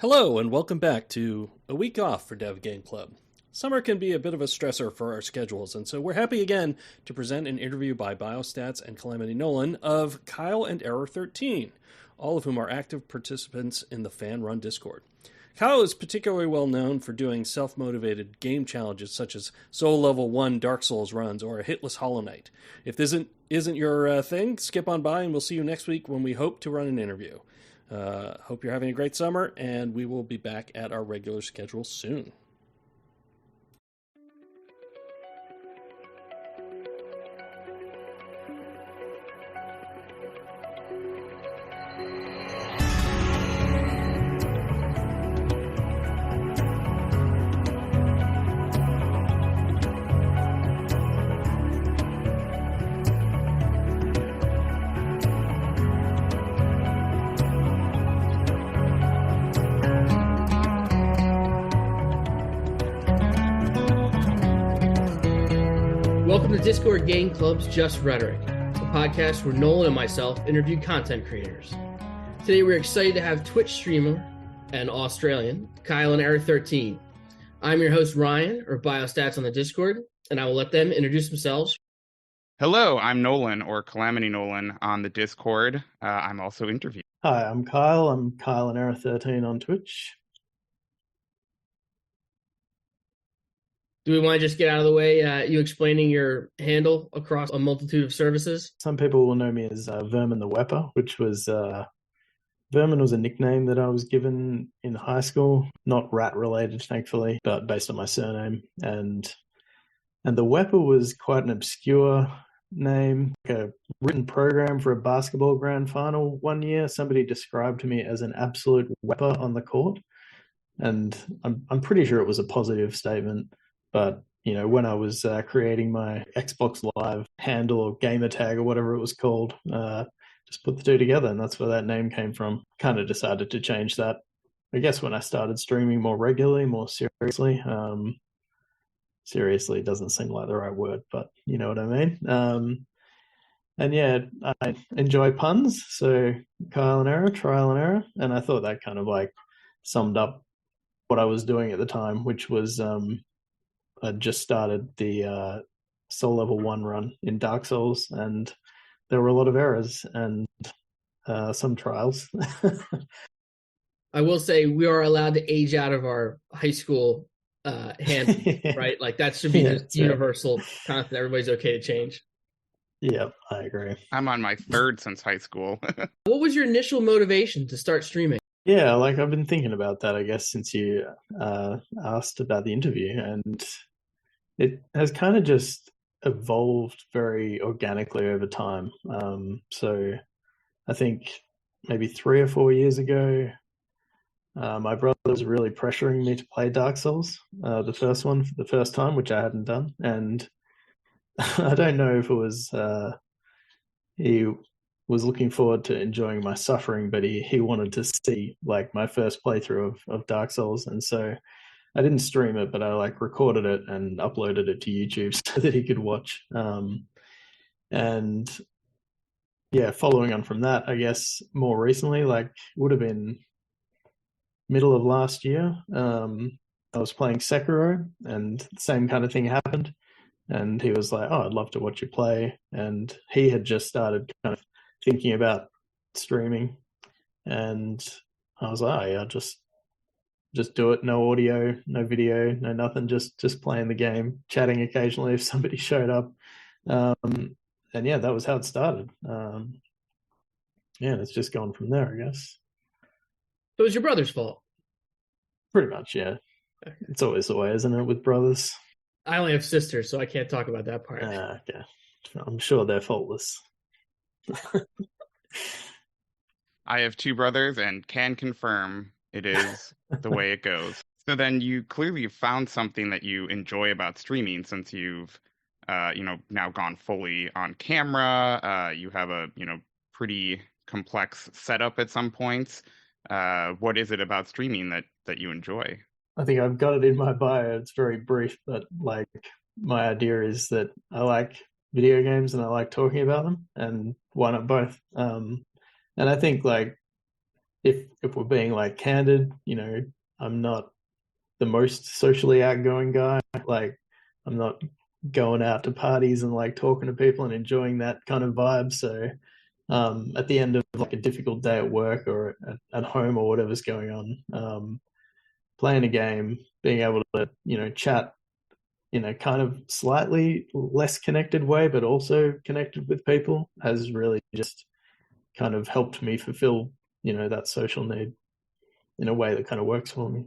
Hello, and welcome back to a week off for Dev Game Club. Summer can be a bit of a stressor for our schedules, and so we're happy again to present an interview by BioStats and CalamityNolan of Kyle and Error13, all of whom are active participants in the fan-run Discord. Kyle is particularly well known for doing self-motivated game challenges such as Soul Level 1 Dark Souls runs or a hitless Hollow Knight. If this isn't your thing, skip on by and we'll see you next week when we hope to run an interview. Hope you're having a great summer, and we will be back at our regular schedule soon. Welcome to Discord Game Club's Just Rhetoric, a podcast where Nolan and myself interview content creators. Today we're excited to have Twitch streamer and Australian, Kyle and Error13. I'm your host Ryan, or BioStats on the Discord, and I will let them introduce themselves. Hello, I'm Nolan, or CalamityNolan on the Discord. I'm also interviewed. Hi, I'm Kyle. I'm Kyle and Error13 on Twitch. Do we want to just get out of the way, you explaining your handle across a multitude of services? Some people will know me as Vermin the Wepper, which was Vermin was a nickname that I was given in high school, not rat related, thankfully, but based on my surname. And the Wepper was quite an obscure name, like a written program for a basketball grand final one year. Somebody described me as an absolute Wepper on the court, and I'm pretty sure it was a positive statement. But, you know, when I was creating my Xbox Live handle or gamer tag or whatever it was called, just put the two together, and that's where that name came from. Kind of decided to change that, I guess, when I started streaming more regularly, more seriously. Seriously doesn't seem like the right word, but you know what I mean. And yeah, I enjoy puns, so Kyle and Error, trial and error, and I thought that kind of like summed up what I was doing at the time, which was I just started the Soul Level 1 run in Dark Souls, and there were a lot of errors and some trials. I will say we are allowed to age out of our high school handle, right? Like that should be just universal concept. Everybody's okay to change. Yeah, I agree. I'm on my third since high school. What was your initial motivation to start streaming? Yeah, like I've been thinking about that, I guess, since you asked about the interview, and it has kind of just evolved very organically over time. So I think maybe 3 or 4 years ago, my brother was really pressuring me to play Dark Souls, the first one for the first time, which I hadn't done. And I don't know if it was he was looking forward to enjoying my suffering, but he wanted to see like my first playthrough of Dark Souls. And so I didn't stream it, but I like recorded it and uploaded it to YouTube so that he could watch. And yeah, following on from that, I guess more recently, like would have been middle of last year, I was playing Sekiro and the same kind of thing happened. And he was like, "Oh, I'd love to watch you play." And he had just started kind of thinking about streaming. And I was like, "Oh yeah, just do it. No audio, no video, no nothing. Just playing the game, chatting occasionally if somebody showed up." And yeah, that was how it started. Yeah, it's just gone from there, I guess. So it was your brother's fault? Pretty much, yeah. Okay. It's always the way, isn't it, with brothers? I only have sisters, so I can't talk about that part. Okay. I'm sure they're faultless. I have 2 brothers and can confirm it is the way it goes. So then you clearly found something that you enjoy about streaming since you've, now gone fully on camera. You have a, pretty complex setup at some points. What is it about streaming that you enjoy? I think I've got it in my bio. It's very brief, but like my idea is that I like video games and I like talking about them, and why not both? And I think like if we're being like candid, I'm not the most socially outgoing guy. Like, I'm not going out to parties and like talking to people and enjoying that kind of vibe. So at the end of like a difficult day at work or at home or whatever's going on, playing a game, being able to, chat in a kind of slightly less connected way, but also connected with people, has really just kind of helped me fulfill, that social need in a way that kind of works for me.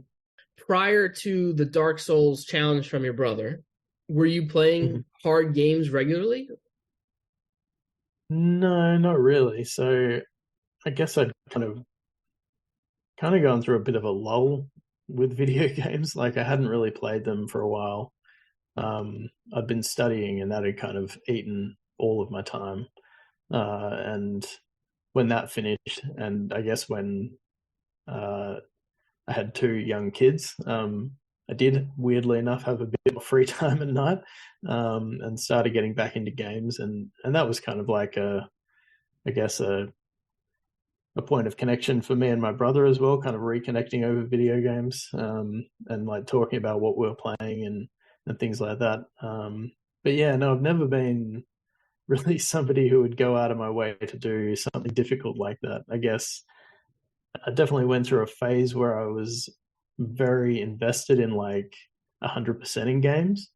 Prior to the Dark Souls challenge from your brother, were you playing hard games regularly? No, not really. So I guess I'd kind of gone through a bit of a lull with video games. Like, I hadn't really played them for a while. I'd been studying, and that had kind of eaten all of my time. And when that finished, and I guess when I had two young kids, I did, weirdly enough, have a bit more free time at night, and started getting back into games, and that was kind of like I guess a point of connection for me and my brother as well, kind of reconnecting over video games, and like talking about what we were playing and things like that. But yeah, no, I've never been really somebody who would go out of my way to do something difficult like that. I guess I definitely went through a phase where I was very invested in like 100% in games,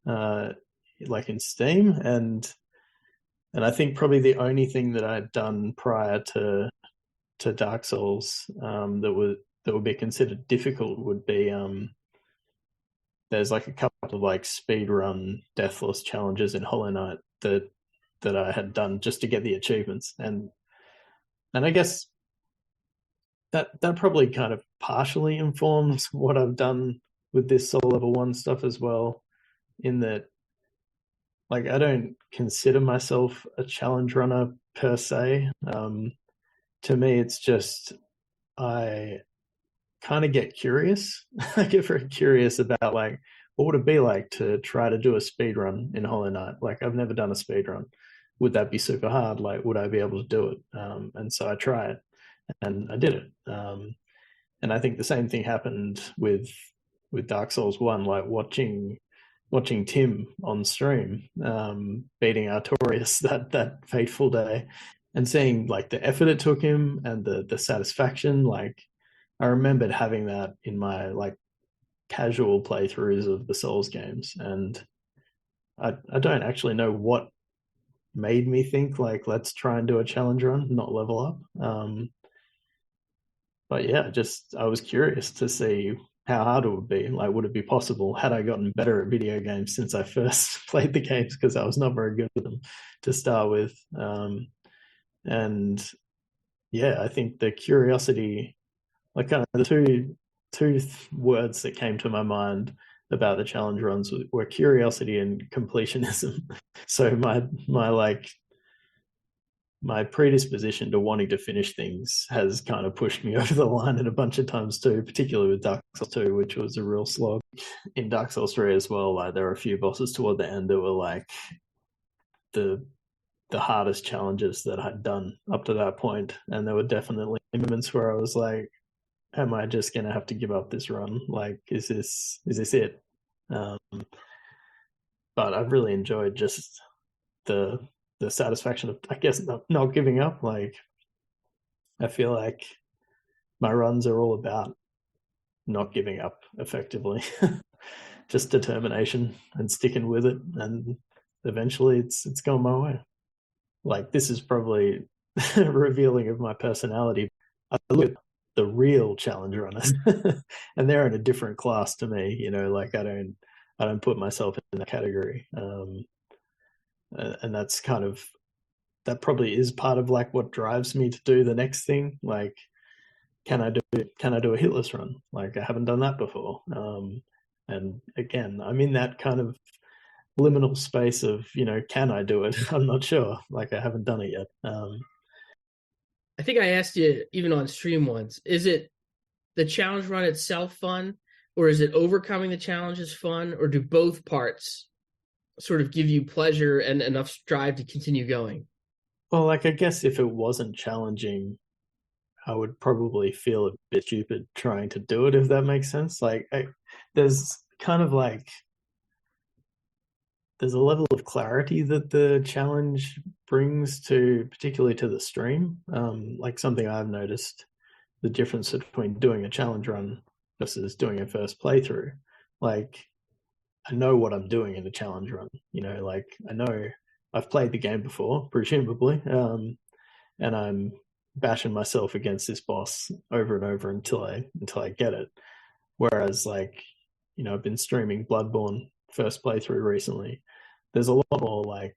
like in Steam, and I think probably the only thing that I'd done prior to Dark Souls that would be considered difficult would be there's like a couple of like speed run deathless challenges in Hollow Knight that I had done just to get the achievements, and I guess that probably kind of partially informs what I've done with this Soul Level 1 stuff as well, in that, like, I don't consider myself a challenge runner per se. To me, it's just, I kind of get curious. I get very curious about, like, what would it be like to try to do a speed run in Hollow Knight? Like, I've never done a speed run. Would that be super hard? Like, would I be able to do it? And so I try it, and I did it. And I think the same thing happened with Dark Souls 1, like watching Tim on stream, beating Artorias that fateful day, and seeing like the effort it took him and the satisfaction. Like, I remembered having that in my like casual playthroughs of the Souls games, and I don't actually know what made me think like, let's try and do a challenge run, not level up. But yeah, just, I was curious to see how hard it would be. Like, would it be possible? Had I gotten better at video games since I first played the games? Because I was not very good at them to start with. And yeah, I think the curiosity, like, kind of the two words that came to my mind about the challenge runs were curiosity and completionism. So my predisposition to wanting to finish things has kind of pushed me over the line in a bunch of times too, particularly with Dark Souls 2, which was a real slog. In Dark Souls 3 as well, like, there were a few bosses toward the end that were like the hardest challenges that I'd done up to that point. And there were definitely moments where I was like, am I just going to have to give up this run? Like, is this it? But I've really enjoyed just the satisfaction of, I guess, not giving up. Like, I feel like my runs are all about not giving up effectively. Just determination and sticking with it, and eventually it's going my way. Like, this is probably revealing of my personality. I look at the real challenge runners and they're in a different class to me, like, I don't put myself in that category. And that's kind of, that probably is part of like what drives me to do the next thing. Like, can I do a hitless run? Like, I haven't done that before. And again, I'm in that kind of liminal space of, can I do it? I'm not sure. Like, I haven't done it yet. I think I asked you even on stream once, is it the challenge run itself fun, or is it overcoming the challenges fun, or do both parts sort of give you pleasure and enough drive to continue going? Well, like, I guess if it wasn't challenging, I would probably feel a bit stupid trying to do it, if that makes sense. Like, there's kind of like there's a level of clarity that the challenge brings to, particularly to the stream. Like something I've noticed, the difference between doing a challenge run versus doing a first playthrough. Like, I know what I'm doing in a challenge run. Like I know I've played the game before, presumably, and I'm bashing myself against this boss over and over until I get it. Whereas, like, I've been streaming Bloodborne first playthrough recently. There's a lot more like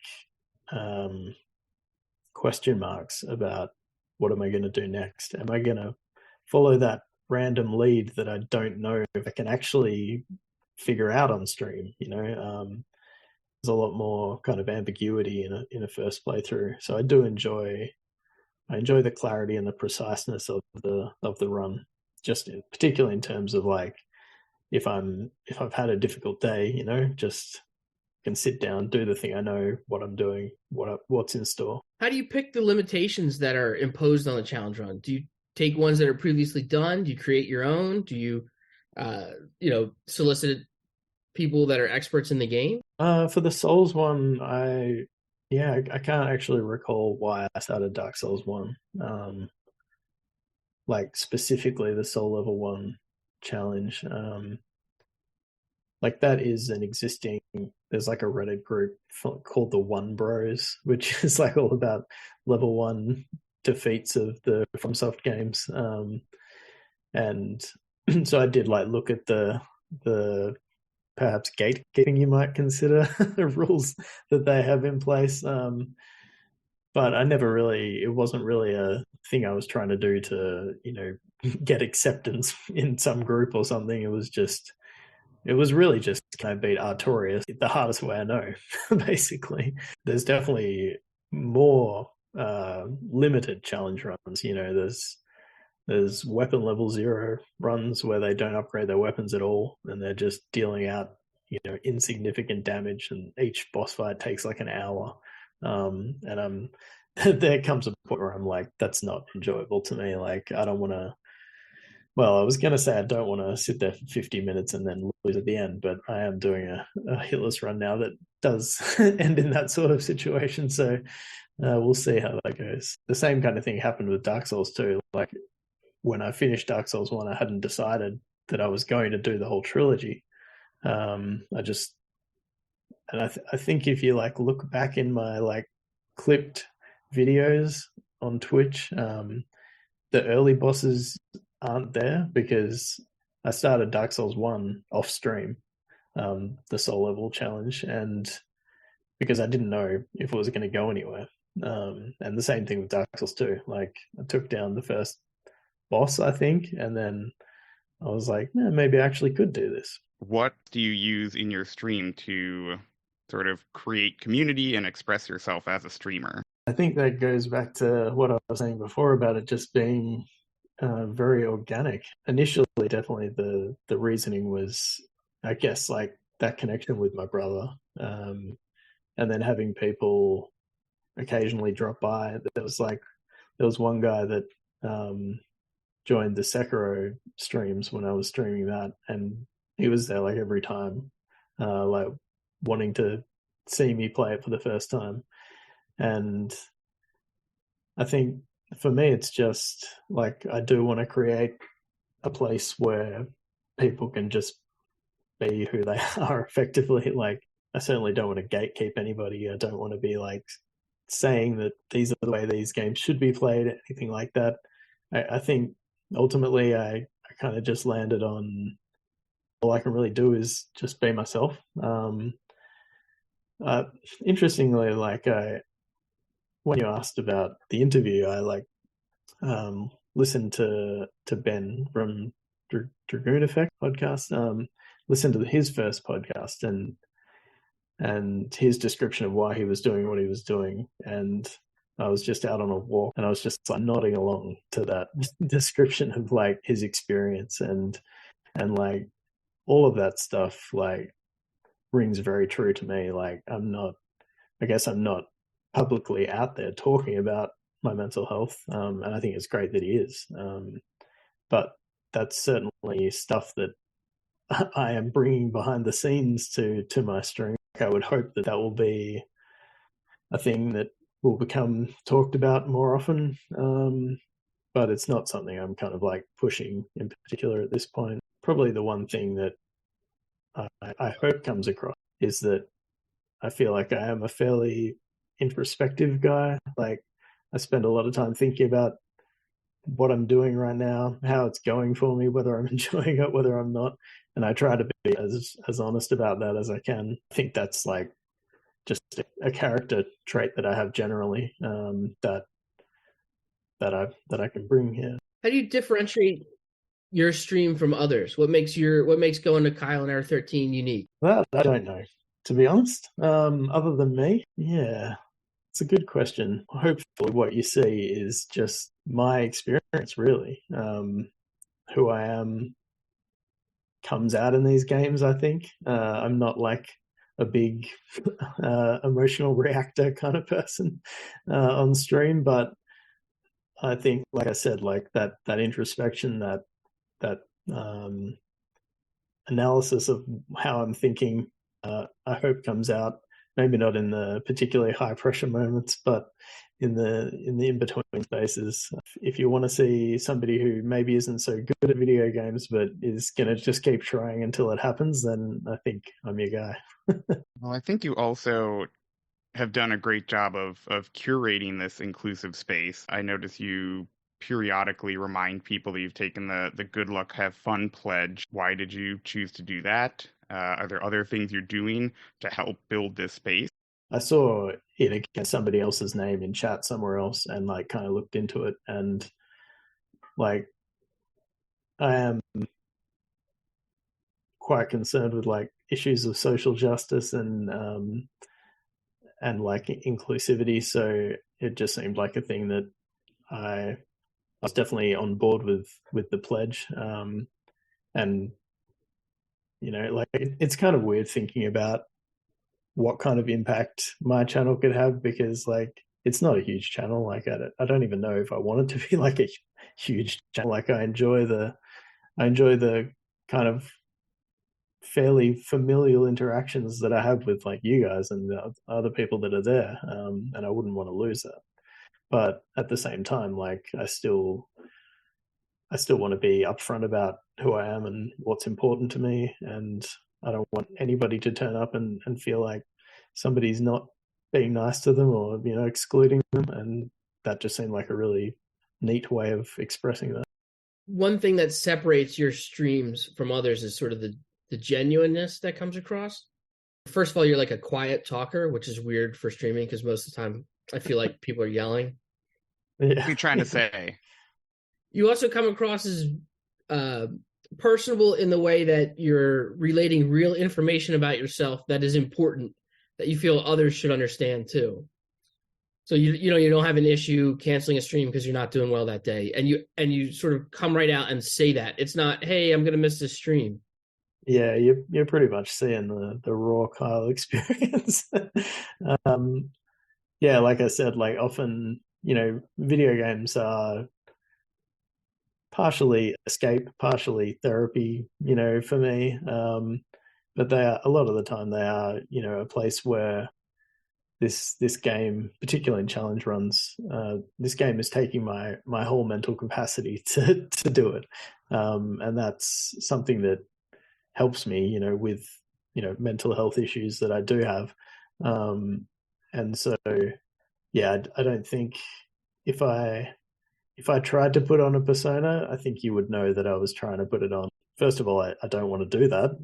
question marks about what am I going to do next? Am I going to follow that random lead that I don't know if I can actually figure out on stream? There's a lot more kind of ambiguity in a first playthrough. So I enjoy the clarity and the preciseness of the run, just particularly in terms of like if I've had a difficult day, just can sit down, do the thing I know what I'm doing, what's in store. How do you pick the limitations that are imposed on the challenge run? Do you take ones that are previously done? Do you create your own? Do you, solicit people that are experts in the game? For the Souls one, I can't actually recall why I started Dark Souls 1. Like specifically the Soul Level 1 challenge. Like that is an existing, there's like a Reddit group called the One Bros, which is like all about level 1 defeats of the FromSoft games. And so I did like look at the perhaps gatekeeping, you might consider, the rules that they have in place. But it wasn't really a thing I was trying to do to, get acceptance in some group or something. It was really just, can I beat Artorias the hardest way I know, basically. There's definitely more limited challenge runs. There's weapon level 0 runs where they don't upgrade their weapons at all, and they're just dealing out, insignificant damage, and each boss fight takes like an hour. And there comes a point where I'm like, that's not enjoyable to me. Like, I don't want to. Well, I was going to say I don't want to sit there for 50 minutes and then lose at the end, but I am doing a hitless run now that does end in that sort of situation. So we'll see how that goes. The same kind of thing happened with Dark Souls 2. Like, when I finished Dark Souls 1, I hadn't decided that I was going to do the whole trilogy. I think if you like look back in my like clipped videos on Twitch, the early bosses aren't there because I started Dark Souls 1 off stream, the soul level challenge, and because I didn't know if it was going to go anywhere. And the same thing with Dark Souls 2. Like, I took down the first boss, I think, and then I was like, maybe I actually could do this. What do you use in your stream to sort of create community and express yourself as a streamer? I think that goes back to what I was saying before about it just being very organic. Initially, definitely the reasoning was, I guess, like that connection with my brother, and then having people occasionally drop by. There was one guy that joined the Sekiro streams when I was streaming that, and he was there like every time, like wanting to see me play it for the first time. And I think for me, it's just like I do want to create a place where people can just be who they are effectively. Like, I certainly don't want to gatekeep anybody. I don't want to be like saying that these are the way these games should be played, anything like that. I think ultimately I kind of just landed on all I can really do is just be myself. Interestingly, like when you asked about the interview, I like listened to Ben from Dragoon Effect podcast. Listened to his first podcast and his description of why he was doing what he was doing, and I was just out on a walk and I was just like nodding along to that description of like his experience and like all of that stuff like rings very true to me. Like, I guess I'm not publicly out there talking about my mental health, and I think it's great that he is. But that's certainly stuff that I am bringing behind the scenes to my stream. I would hope that will be a thing that will become talked about more often. But it's not something I'm kind of like pushing in particular at this point. Probably the one thing that I hope comes across is that I feel like I am a fairly introspective guy. Like, I spend a lot of time thinking about what I'm doing right now, how it's going for me, whether I'm enjoying it, whether I'm not. And I try to be as honest about that as I can. I think that's like just a character trait that I have generally, that I can bring here. How do you differentiate your stream from others? What makes going to Kyle and Eric 13 unique? That I don't know, to be honest. Other than me, yeah, it's a good question. Hopefully, what you see is just my experience, really. Who I am comes out in these games, I think. I'm not like a big emotional reactor kind of person on stream, but I think, like I said, like that introspection, that analysis of how I'm thinking, I hope comes out. Maybe not in the particularly high pressure moments, but in the in between spaces. If you want to see somebody who maybe isn't so good at video games but is going to just keep trying until it happens, then I think I'm your guy. Well, I think you also have done a great job of curating this inclusive space. I notice you periodically remind people that you've taken the good luck have fun pledge. Why did you choose to do that? Are there other things you're doing to help build this space? I saw it against somebody else's name in chat somewhere else and like kind of looked into it, and like I am quite concerned with like issues of social justice and like inclusivity, so it just seemed like a thing that I was definitely on board with the pledge. And like it's kind of weird thinking about what kind of impact my channel could have, because like it's not a huge channel. Like I don't even know if I want it to be like a huge channel. Like I enjoy the kind of fairly familial interactions that I have with like you guys and the other people that are there, and I wouldn't want to lose that. But at the same time, like I still want to be upfront about who I am and what's important to me, and I don't want anybody to turn up and feel like somebody's not being nice to them or excluding them, and that just seemed like a really neat way of expressing that. One thing that separates your streams from others is sort of the genuineness that comes across. First of all, you're like a quiet talker, which is weird for streaming because most of the time I feel like people are yelling. Yeah. What are you trying to say? You also come across as personable in the way that you're relating real information about yourself that is important, that you feel others should understand too. So you don't have an issue canceling a stream because you're not doing well that day, and you sort of come right out and say that. It's not, hey, I'm gonna miss this stream. Yeah, you're pretty much seeing the raw Kyle experience. Yeah, like I said, like often, video games are partially escape, partially therapy, for me. But they are, a lot of the time they are, a place where this game, particularly in challenge runs, this game is taking my whole mental capacity to do it. And that's something that helps me, with, mental health issues that I do have. And so, yeah, I don't think if I tried to put on a persona, I think you would know that I was trying to put it on. First of all, I don't want to do that.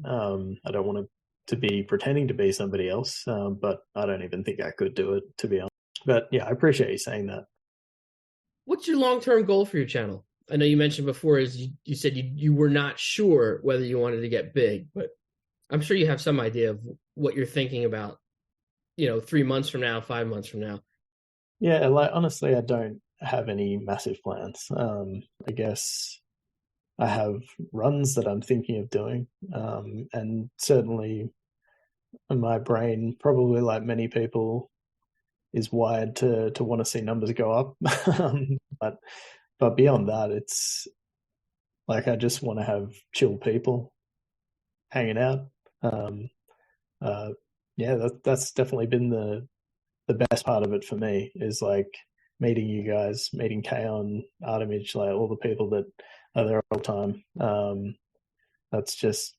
I don't want to be pretending to be somebody else, but I don't even think I could do it, to be honest. But yeah, I appreciate you saying that. What's your long-term goal for your channel? I know you mentioned before, is you said you were not sure whether you wanted to get big, but I'm sure you have some idea of what you're thinking about, 3 months from now, 5 months from now. Yeah, like honestly, I don't have any massive plans. I guess I have runs that I'm thinking of doing, and certainly my brain, probably like many people, is wired to want to see numbers go up. But beyond that, it's like I just want to have chill people hanging out. Yeah, that's definitely been the best part of it for me, is like meeting you guys, meeting Kaon, Artemage, like all the people that are there all the time. That's just,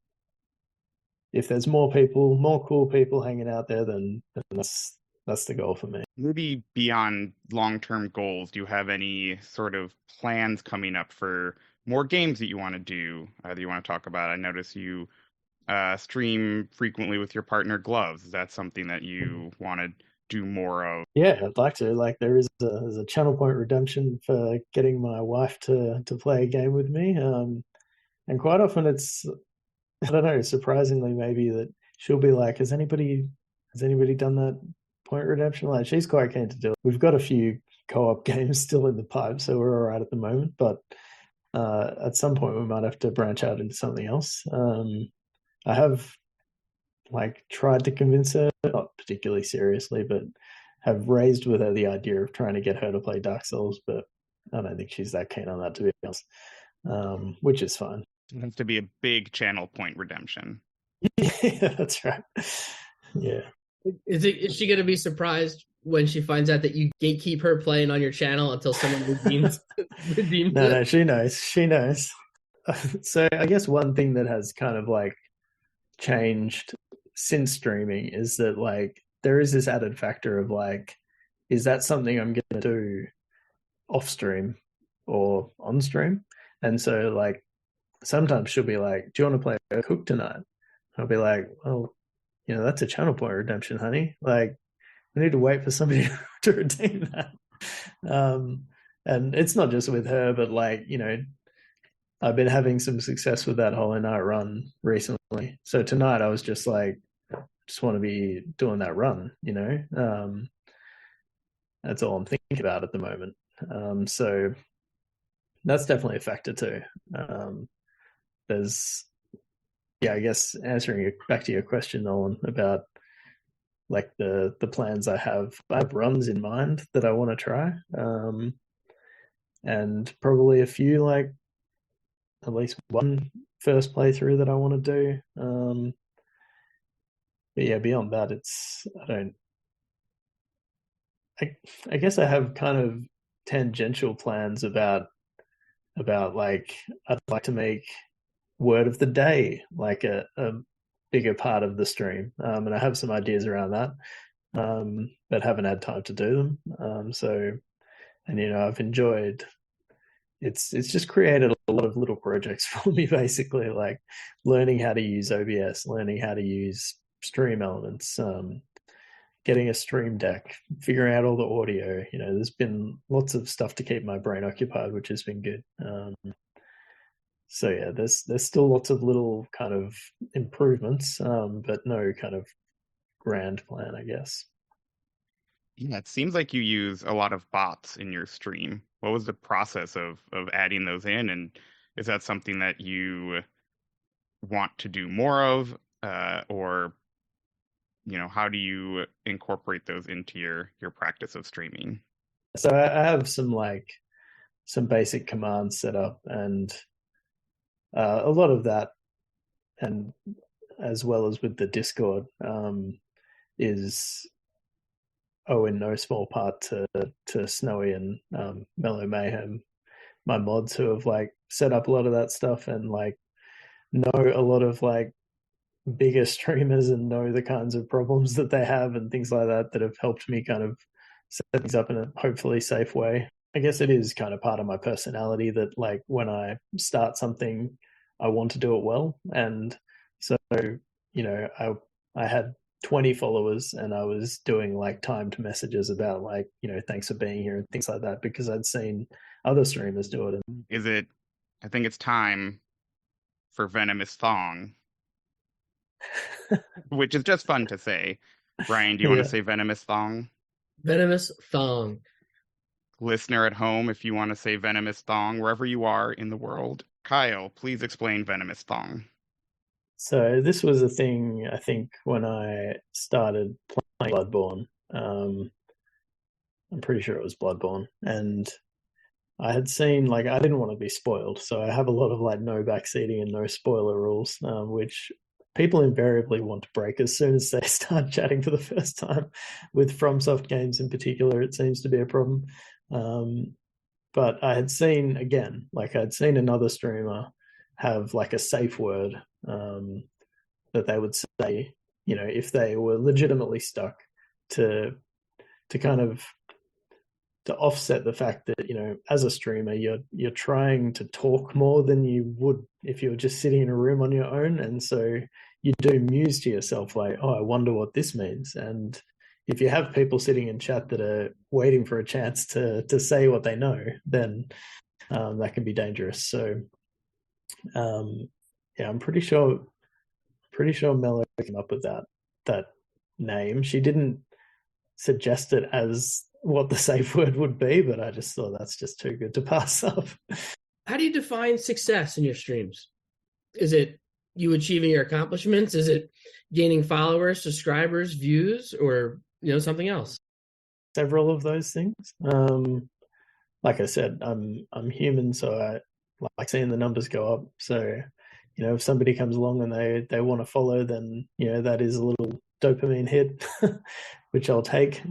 if there's more people, more cool people hanging out there, then that's the goal for me. Maybe beyond long-term goals, do you have any sort of plans coming up for more games that you want to do, that you want to talk about? I notice you stream frequently with your partner Gloves. Is that something that you want to do more of? Yeah, I'd like to. Like, there's a channel point redemption for getting my wife to play a game with me. And quite often it's, I don't know, surprisingly maybe, that she'll be like, has anybody done that point redemption? Like, she's quite keen to do it. We've got a few co-op games still in the pipe, so we're all right at the moment, but at some point we might have to branch out into something else. I have like tried to convince her, not particularly seriously, but have raised with her the idea of trying to get her to play Dark Souls, but I don't think she's that keen on that, to be honest. Which is fine. It has to be a big channel point redemption. Yeah, that's right. Yeah. Is she going to be surprised when she finds out that you gatekeep her playing on your channel until someone redeems No, she knows. She knows. So I guess one thing that has kind of like changed since streaming is that like there is this added factor of like, is that something I'm going to do off stream or on stream? And so like sometimes she'll be like, do you want to play Cook tonight? I'll be like, well, that's a channel point redemption, honey. Like, I need to wait for somebody to redeem that. And it's not just with her, but like, I've been having some success with that Hollow Knight run recently. So tonight I was just like, just want to be doing that run, that's all I'm thinking about at the moment. So that's definitely a factor too. I guess answering back to your question, Nolan, about like the plans I have runs in mind that I want to try, and probably a few, like at least one first playthrough that I want to do. But yeah, beyond that, I guess I have kind of tangential plans about like, I'd like to make word of the day like a bigger part of the stream, and I have some ideas around that, but haven't had time to do them. And I've enjoyed, it's just created a lot of little projects for me, basically, like learning how to use OBS, learning how to use stream elements, getting a stream deck, figuring out all the audio. There's been lots of stuff to keep my brain occupied, which has been good. So yeah, there's still lots of little kind of improvements, but no kind of grand plan, I guess. Yeah, it seems like you use a lot of bots in your stream. What was the process of adding those in, and is that something that you want to do more of, or how do you incorporate those into your practice of streaming? So I have some basic commands set up, and a lot of that, and as well as with the Discord, is in no small part to Snowy and Mellow Mayhem, my mods, who have like set up a lot of that stuff and like know a lot of like bigger streamers and know the kinds of problems that they have and things like that have helped me kind of set things up in a hopefully safe way. I guess it is kind of part of my personality that like when I start something, I want to do it well. And so, I had 20 followers and I was doing like timed messages about like, thanks for being here and things like that, because I'd seen other streamers do it. I think it's time for Venomous Thong, which is just fun to say. Brian, do you want to say Venomous Thong? Venomous Thong. Listener at home, if you want to say Venomous Thong, wherever you are in the world. Kyle, please explain Venomous Thong. So this was a thing, I think, when I started playing Bloodborne. I'm pretty sure it was Bloodborne, and I had seen, like, I didn't want to be spoiled, so I have a lot of like no backseating and no spoiler rules, which people invariably want to break as soon as they start chatting for the first time. With FromSoft games in particular, it seems to be a problem. But I had seen, again, like I'd seen another streamer have like a safe word that they would say, you know, if they were legitimately stuck, to kind of to offset the fact that, you know, as a streamer, you're trying to talk more than you would if you were just sitting in a room on your own, and so you do muse to yourself like, oh, I wonder what this means. And if you have people sitting in chat that are waiting for a chance to say what they know, then that can be dangerous. So yeah, I'm pretty sure Mello came up with that name. She didn't suggest it as what the safe word would be, but I just thought that's just too good to pass up. How do you define success in your streams? Is it you achieving your accomplishments? Is it gaining followers, subscribers, views, or, you know, something else? Several of those things. Like I said, I'm human, so I like seeing the numbers go up. So, you know, if somebody comes along and they want to follow, then, you know, that is a little dopamine hit, which I'll take.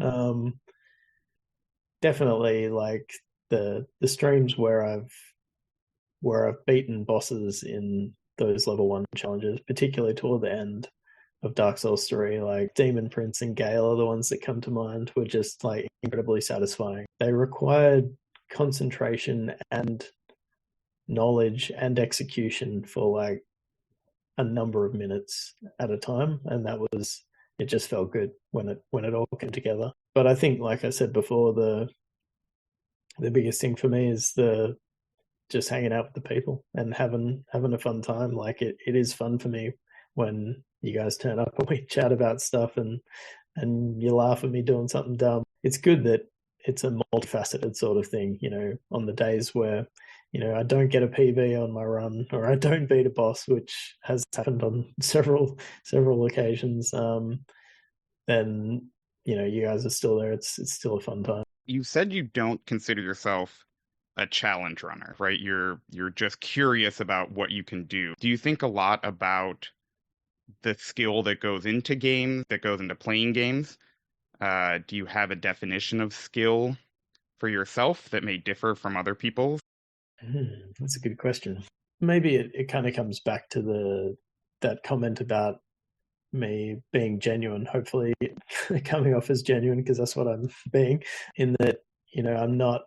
Definitely, like the streams where I've beaten bosses in those level 1 challenges, particularly toward the end of Dark Souls 3, like Demon Prince and Gale are the ones that come to mind, were just like incredibly satisfying. They required concentration and knowledge and execution for like a number of minutes at a time, and it just felt good when it all came together. But I think, like I said before, the biggest thing for me is the just hanging out with the people and having a fun time. Like it is fun for me when you guys turn up and we chat about stuff and you laugh at me doing something dumb. It's good that it's a multifaceted sort of thing, you know, on the days where, you know, I don't get a PB on my run or I don't beat a boss, which has happened on several occasions. Then, you know, you guys are still there. It's still a fun time. You said you don't consider yourself a challenge runner, right? You're just curious about what you can do. Do you think a lot about the skill that goes into games, that goes into playing games? Do you have a definition of skill for yourself that may differ from other people's? That's a good question. Maybe it kind of comes back to that comment about me being genuine, hopefully coming off as genuine, because that's what I'm being, in that, you know, I'm not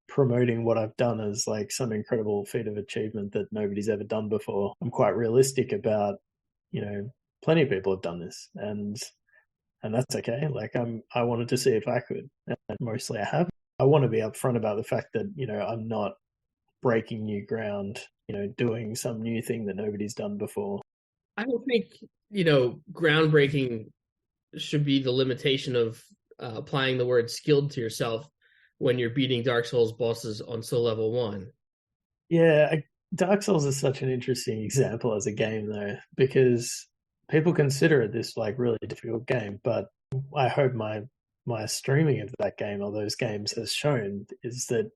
promoting what I've done as like some incredible feat of achievement that nobody's ever done before. I'm quite realistic about, you know, plenty of people have done this, and that's okay. Like I wanted to see if I could, and mostly I have. I want to be upfront about the fact that, you know, I'm not breaking new ground, you know, doing some new thing that nobody's done before. I don't think, you know, groundbreaking should be the limitation of applying the word skilled to yourself when you're beating Dark Souls bosses on Soul Level 1. Yeah, Dark Souls is such an interesting example as a game, though, because people consider it this like really difficult game, but I hope my streaming of that game or those games has shown is that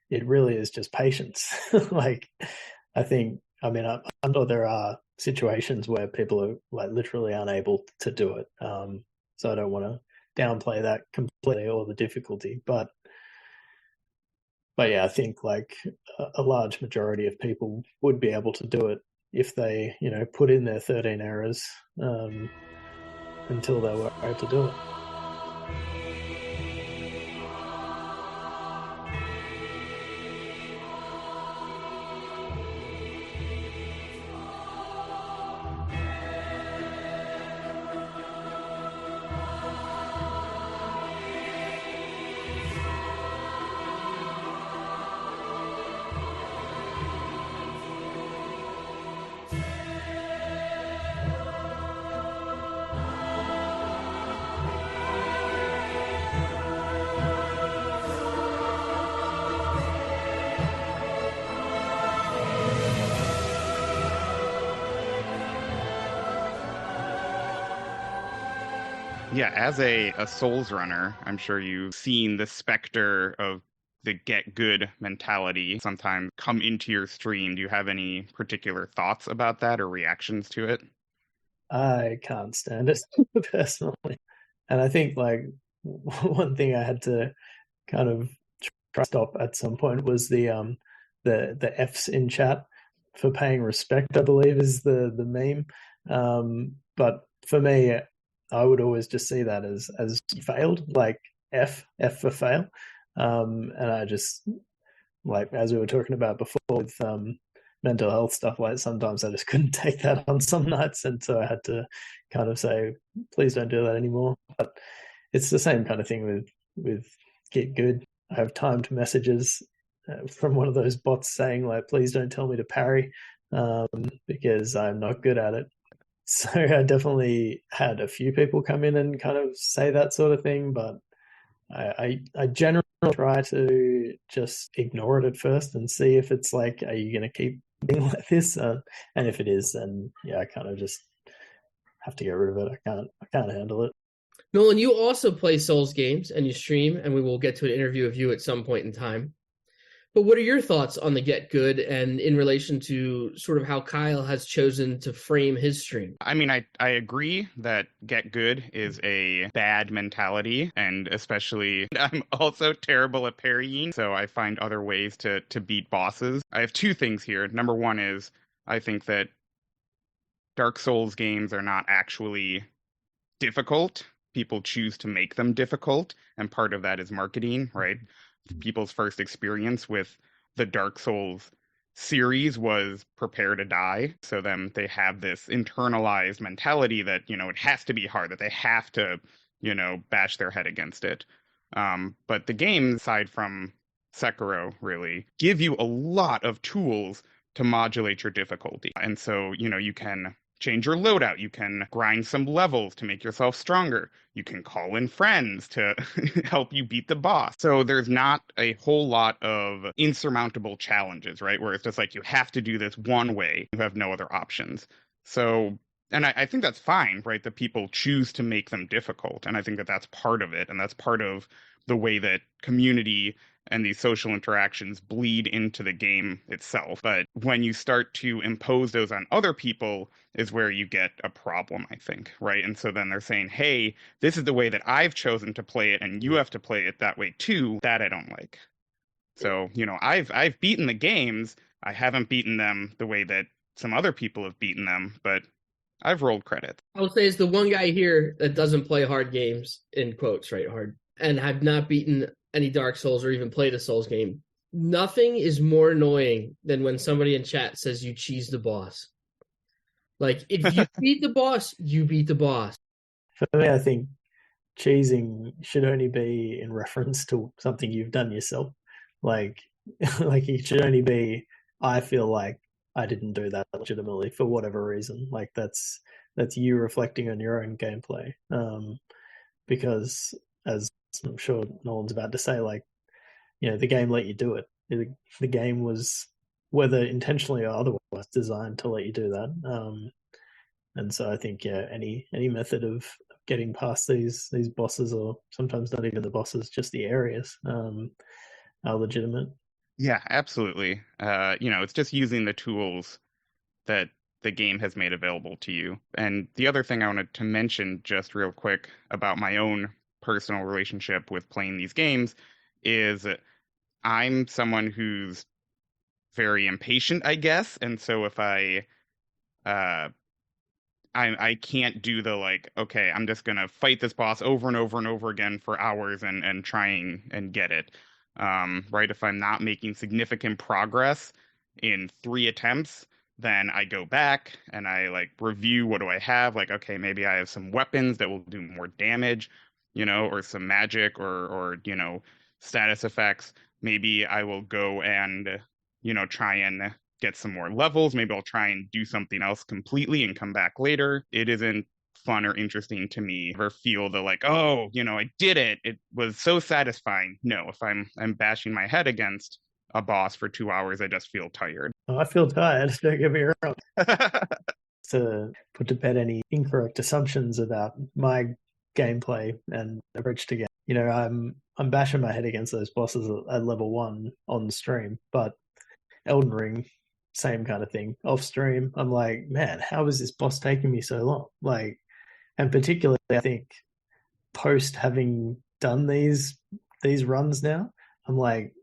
it really is just patience. Like, I know there are situations where people are like literally unable to do it. So I don't want to downplay that completely or the difficulty, but yeah, I think like a large majority of people would be able to do it if they, you know, put in their 13 errors until they were able to do it. Yeah, as a Souls runner, I'm sure you've seen the specter of the get good mentality sometimes come into your stream. Do you have any particular thoughts about that or reactions to it? I can't stand it personally. And I think like one thing I had to kind of try to stop at some point was the F's in chat for paying respect, I believe is the meme. But for me, I would always just see that as failed, like F for fail. And I just, like as we were talking about before with mental health stuff, like sometimes I just couldn't take that on some nights, and so I had to kind of say, please don't do that anymore. But it's the same kind of thing with Get Good. I have timed messages from one of those bots saying like, please don't tell me to parry, because I'm not good at it. So I definitely had a few people come in and kind of say that sort of thing, but I generally try to just ignore it at first and see if it's like, are you going to keep being like this? And if it is, then yeah, I kind of just have to get rid of it. I can't handle it. Nolan, you also play Souls games and you stream, and we will get to an interview of you at some point in time. But what are your thoughts on the Get Good and in relation to sort of how Kyle has chosen to frame his stream? I mean, I agree that get good is a bad mentality, and especially I'm also terrible at parrying, so I find other ways to beat bosses. I have two things here. Number one is I think that Dark Souls games are not actually difficult. People choose to make them difficult, and part of that is marketing, right? People's first experience with the Dark Souls series was prepare to die. So then they have this internalized mentality that, it has to be hard, that they have to, bash their head against it. But the games, aside from Sekiro, really give you a lot of tools to modulate your difficulty. And so, you can change your loadout. You can grind some levels to make yourself stronger. You can call in friends to help you beat the boss. So there's not a whole lot of insurmountable challenges, right? Where it's just like you have to do this one way. You have no other options. So, and I think that's fine, right? That people choose to make them difficult. And I think that that's part of it. And that's part of the way that community and these social interactions bleed into the game itself. But when you start to impose those on other people is where you get a problem, I think, right? And so then they're saying, hey, this is the way that I've chosen to play it, and you have to play it that way too. That I don't like. So, I've beaten the games. I haven't beaten them the way that some other people have beaten them, but I've rolled credits. I would say it's the one guy here that doesn't play hard games, in quotes, right? Hard, and have not beaten any Dark Souls or even played a Souls game. Nothing is more annoying than when somebody in chat says you cheese the boss. Like, if you beat the boss, you beat the boss. For me, I think cheesing should only be in reference to something you've done yourself. Like, like it should only be, I feel like I didn't do that legitimately for whatever reason. Like that's you reflecting on your own gameplay. Because as I'm sure Nolan's about to say, like, the game let you do it. The game was, whether intentionally or otherwise, designed to let you do that. And so I think, yeah, any method of getting past these bosses, or sometimes not even the bosses, just the areas, are legitimate. Yeah, absolutely. It's just using the tools that the game has made available to you. And the other thing I wanted to mention just real quick about my own personal relationship with playing these games is I'm someone who's very impatient, I guess. And so if uh I can't do the like, okay, I'm just gonna fight this boss over and over and over again for hours and trying and get it. Right? If I'm not making significant progress in 3 attempts, then I go back and I like review what do I have. Like, okay, maybe I have some weapons that will do more damage, or some magic or status effects. Maybe I will go and, try and get some more levels. Maybe I'll try and do something else completely and come back later. It isn't fun or interesting to me or feel the like, oh, I did it. It was so satisfying. No, if I'm bashing my head against a boss for 2 hours, I just feel tired. Oh, I feel tired. Don't get me wrong. To put to bed any incorrect assumptions about my gameplay and approach to game. You know, I'm bashing my head against those bosses at level 1 on stream, but Elden Ring, same kind of thing. Off stream, I'm like, man, how is this boss taking me so long? Like, and particularly, I think post having done these runs now, I'm like,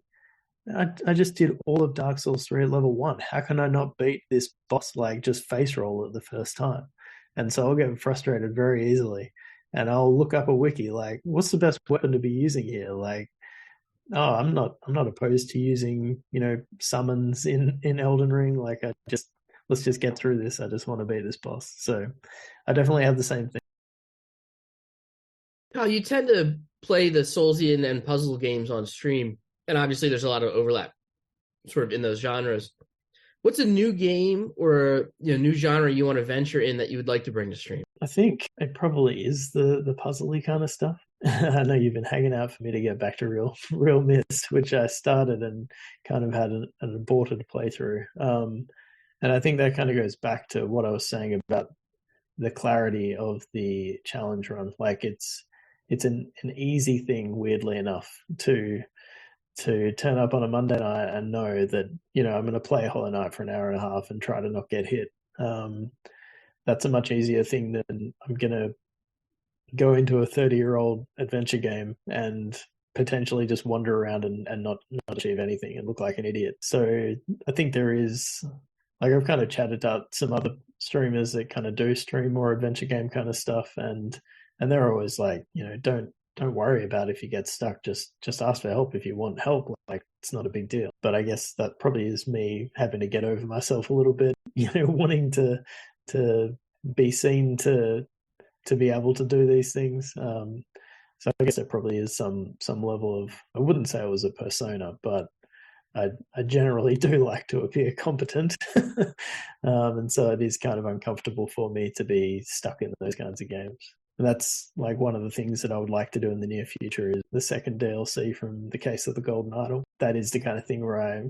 I just did all of Dark Souls 3 at level 1. How can I not beat this boss, like, just face roll it the first time? And so I'll get frustrated very easily. And I'll look up a wiki, like, what's the best weapon to be using here? Like, oh, I'm not opposed to using, you know, summons in Elden Ring. Like, let's just get through this. I just want to beat this boss. So I definitely have the same thing. Kyle, you tend to play the Soulsian and puzzle games on stream, and obviously there's a lot of overlap sort of in those genres. What's a new game or new genre you want to venture in that you would like to bring to stream? I think it probably is the puzzly kind of stuff. I know you've been hanging out for me to get back to real Mist, which I started and kind of had an aborted playthrough. And I think that kind of goes back to what I was saying about the clarity of the challenge run. Like, it's an easy thing, weirdly enough, to turn up on a Monday night and know that, you know, I'm going to play Hollow Knight for an hour and a half and try to not get hit. That's a much easier thing than I'm going to go into a 30-year-old adventure game and potentially just wander around and not achieve anything and look like an idiot. So I think there is, like, I've kind of chatted up some other streamers that kind of do stream more adventure game kind of stuff, and they're always like, you know, don't worry about if you get stuck. Just ask for help if you want help. Like, it's not a big deal. But I guess that probably is me having to get over myself a little bit, you know, wanting to be seen to be able to do these things. So I guess there probably is some level of, I wouldn't say it was a persona, but I generally do like to appear competent. And so it is kind of uncomfortable for me to be stuck in those kinds of games. And that's like one of the things that I would like to do in the near future is the second DLC from The Case of the Golden Idol. That is the kind of thing where I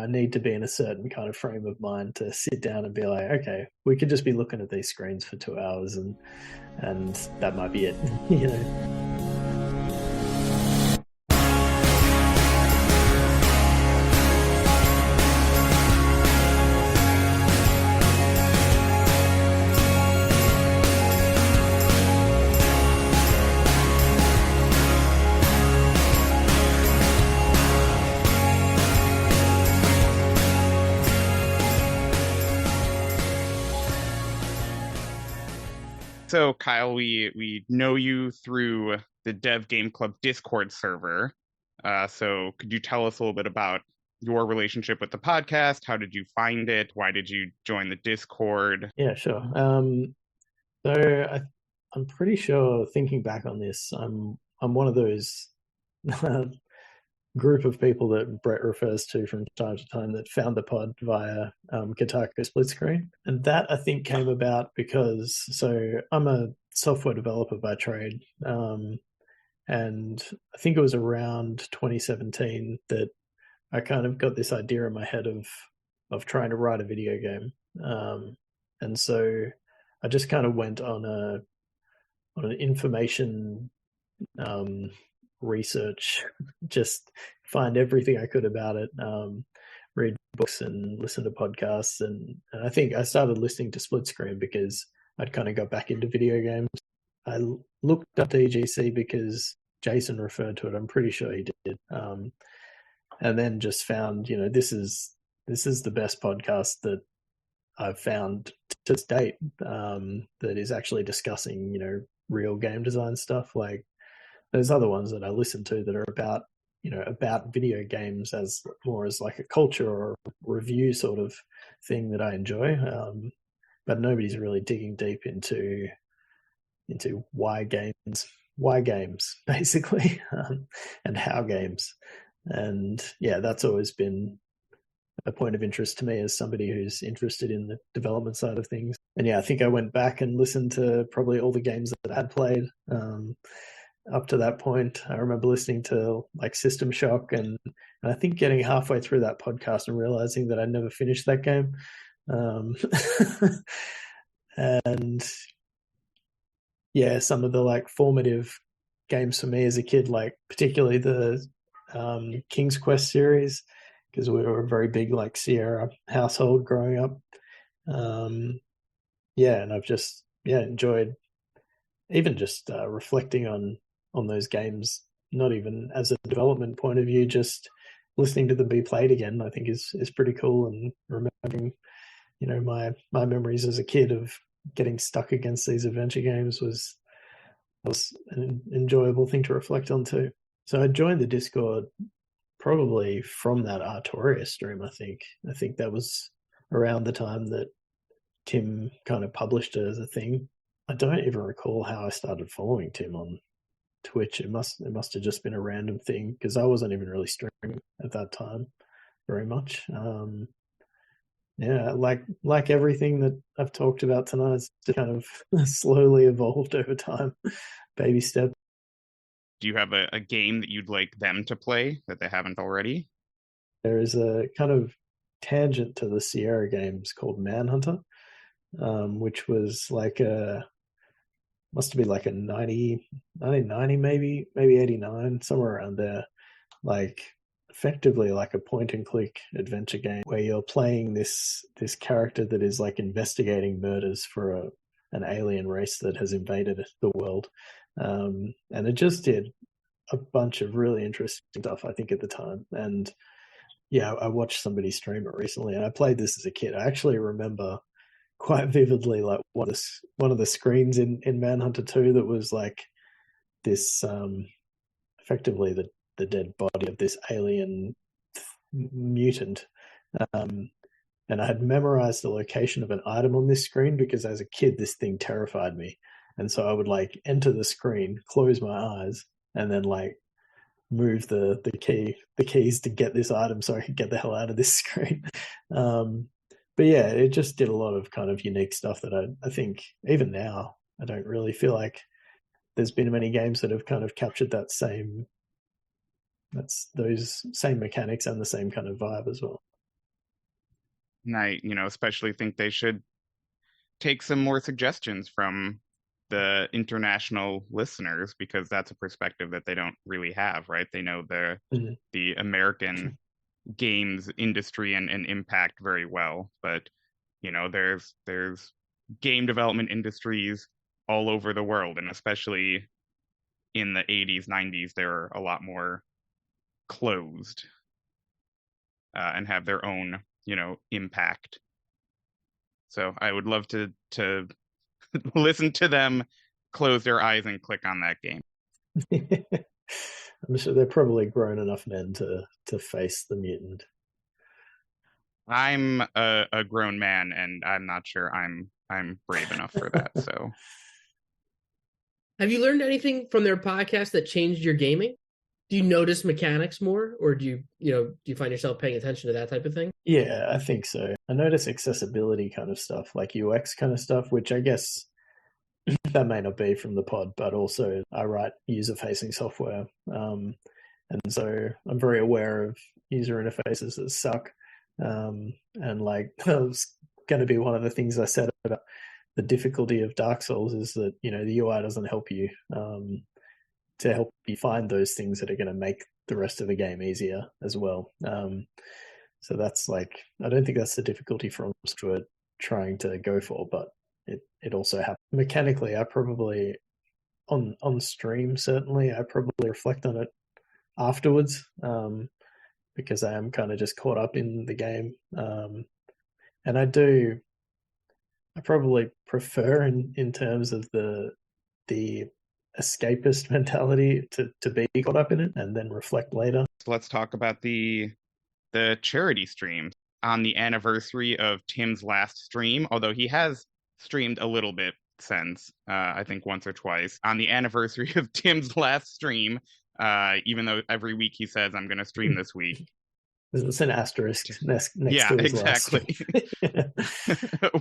need to be in a certain kind of frame of mind to sit down and be like, okay, we could just be looking at these screens for 2 hours and that might be it, you know. So, Kyle, we know you through the Dev Game Club Discord server. So could you tell us a little bit about your relationship with the podcast? How did you find it? Why did you join the Discord? Yeah, sure. So I'm pretty sure, thinking back on this, I'm one of those group of people that Brett refers to from time to time that found the pod via Kotaku Split Screen. And that, I think, came about because, so I'm a software developer by trade. And I think it was around 2017 that I kind of got this idea in my head of trying to write a video game. And so I just kind of went on an information research, just find everything I could about it, read books and listen to podcasts. And I think I started listening to Split Screen because I'd kind of got back into video games. I looked up DGC because Jason referred to it. I'm pretty sure he did. And then just found, this is the best podcast that I've found to this date, that is actually discussing, real game design stuff. Like, there's other ones that I listen to that are about, about video games as more as like a culture or review sort of thing that I enjoy. But nobody's really digging deep into why games basically, and how games. And yeah, that's always been a point of interest to me as somebody who's interested in the development side of things. And yeah, I think I went back and listened to probably all the games that I had played up to that point. I remember listening to like System Shock and I think getting halfway through that podcast and realizing that I never finished that game. And yeah, some of the like formative games for me as a kid, like particularly the King's Quest series, because we were a very big like Sierra household growing up. Yeah, and I've just enjoyed even just reflecting on those games, not even as a development point of view, just listening to them be played again. I think is pretty cool, and remembering my memories as a kid of getting stuck against these adventure games was an enjoyable thing to reflect on too. So I joined the Discord probably from that Artoria stream. I think that was around the time that Tim kind of published it as a thing. I don't even recall how I started following Tim on Twitch. It must have just been a random thing because I wasn't even really streaming at that time very much. Yeah, like everything that I've talked about tonight, it's kind of slowly evolved over time, baby step. Do you have a game that you'd like them to play that they haven't already? There is a kind of tangent to the Sierra games called Manhunter, which was like must have been like a 1990 maybe 89, somewhere around there. Like effectively like a point and click adventure game where you're playing this character that is like investigating murders for an alien race that has invaded the world. And it just did a bunch of really interesting stuff, I think, at the time. And yeah, I watched somebody stream it recently, and I played this as a kid. I actually remember quite vividly like one of the screens in Manhunter 2 that was like this effectively the dead body of this alien mutant. And I had memorized the location of an item on this screen because as a kid this thing terrified me. And so I would like enter the screen, close my eyes, and then like move the keys to get this item so I could get the hell out of this screen. But yeah, it just did a lot of kind of unique stuff that I think even now I don't really feel like there's been many games that have kind of captured those same mechanics and the same kind of vibe as well. And I, especially think they should take some more suggestions from the international listeners because that's a perspective that they don't really have, right? They know the American games industry and impact very well, but there's game development industries all over the world, and especially in the 80s, 90s, they're a lot more closed and have their own impact. So I would love to listen to them close their eyes and click on that game. I'm sure they're probably grown enough men to face the mutant. I'm a grown man, and I'm not sure I'm brave enough for that. So, have you learned anything from their podcast that changed your gaming? Do you notice mechanics more, or do you find yourself paying attention to that type of thing? Yeah, I think so. I notice accessibility kind of stuff, like UX kind of stuff, which I guess that may not be from the pod, but also I write user-facing software. And so I'm very aware of user interfaces that suck. And like that was going to be one of the things I said about the difficulty of Dark Souls is that, the UI doesn't help you to help you find those things that are going to make the rest of the game easier as well. So that's like, I don't think that's the difficulty from Software trying to go for, but it also happens. Mechanically, I probably, on stream, certainly, I probably reflect on it afterwards because I am kind of just caught up in the game. And I probably prefer in terms of the escapist mentality to be caught up in it and then reflect later. So let's talk about the charity stream on the anniversary of Tim's last stream, although he has streamed a little bit since, I think once or twice. On the anniversary of Tim's last stream, even though every week he says, I'm going to stream this week. It's an asterisk next yeah, to his exactly.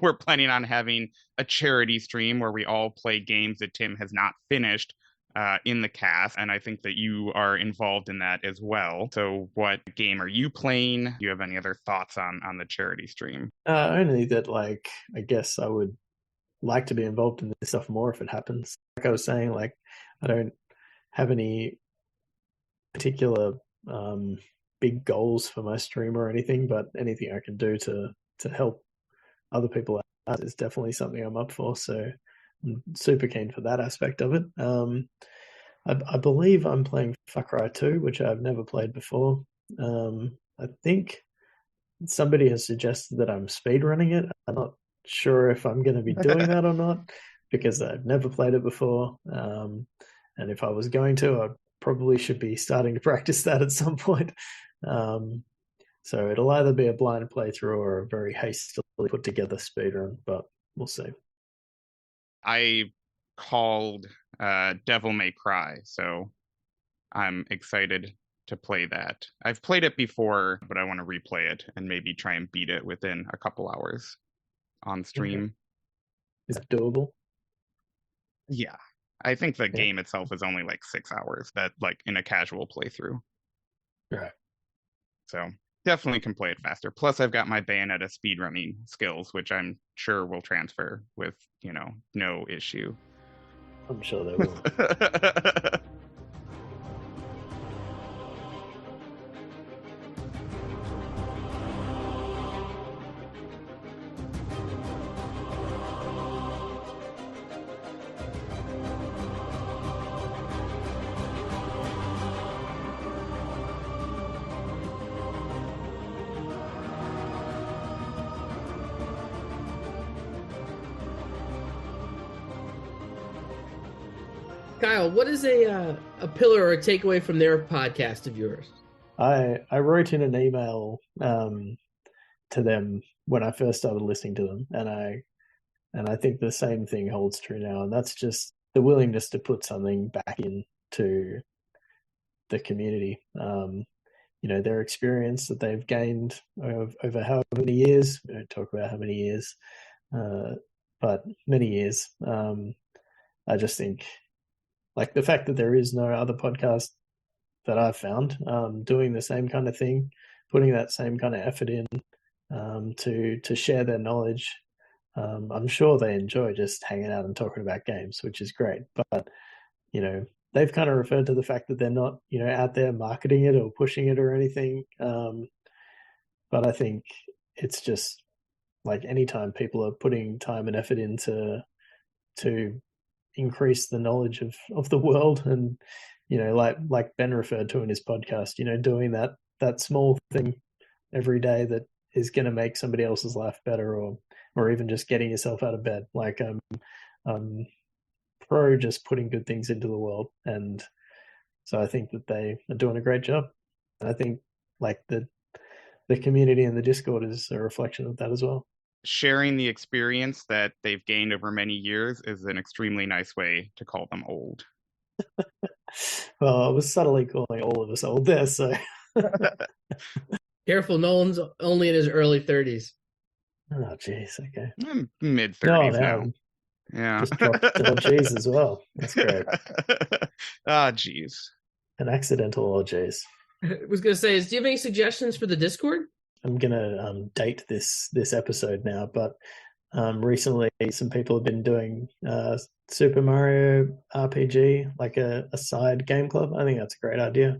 We're planning on having a charity stream where we all play games that Tim has not finished in the cast, and I think that you are involved in that as well. So what game are you playing? Do you have any other thoughts on the charity stream? Only that, like, I guess I would like to be involved in this stuff more if it happens. Like I was saying, like I don't have any particular big goals for my stream or anything, but anything I can do to help other people out is definitely something I'm up for. So I'm super keen for that aspect of it. I believe I'm playing Far Cry 2, which I've never played before. I think somebody has suggested that I'm speedrunning it. I'm not sure if I'm going to be doing that or not because I've never played it before. And if I was going to, I probably should be starting to practice that at some point. So it'll either be a blind playthrough or a very hastily put together speedrun, but we'll see. I called Devil May Cry, so I'm excited to play that. I've played it before, but I want to replay it and maybe try and beat it within a couple hours on stream. Is it doable? Yeah. I think the game itself is only like 6 hours, that like in a casual playthrough. Right. So definitely can play it faster. Plus I've got my Bayonetta speedrunning skills, which I'm sure will transfer with, no issue. I'm sure they will. Kyle, what is a pillar or a takeaway from their podcast of yours? I wrote in an email to them when I first started listening to them, and I think the same thing holds true now, and that's just the willingness to put something back into the community. Their experience that they've gained over however many years. We don't talk about how many years, but many years. I just think, like, the fact that there is no other podcast that I've found doing the same kind of thing, putting that same kind of effort in to share their knowledge. I'm sure they enjoy just hanging out and talking about games, which is great. But, they've kind of referred to the fact that they're not, out there marketing it or pushing it or anything. But I think it's just like anytime people are putting time and effort into to increase the knowledge of the world, and like Ben referred to in his podcast, doing that small thing every day that is going to make somebody else's life better, or even just getting yourself out of bed. Like pro just putting good things into the world, and so I think that they are doing a great job. And I think like the community and the Discord is a reflection of that as well. Sharing the experience that they've gained over many years is an extremely nice way to call them old. Well, I was subtly calling all of us old there, so. Careful, Nolan's only in his early 30s. Oh, jeez, okay. I'm mid-30s now. Yeah. Just dropped the G's as well. That's great. Ah, jeez. An accidental oh, jeez. I was going to say, do you have any suggestions for the Discord? I'm going to date this episode now, but recently some people have been doing Super Mario RPG, like a side game club. I think that's a great idea.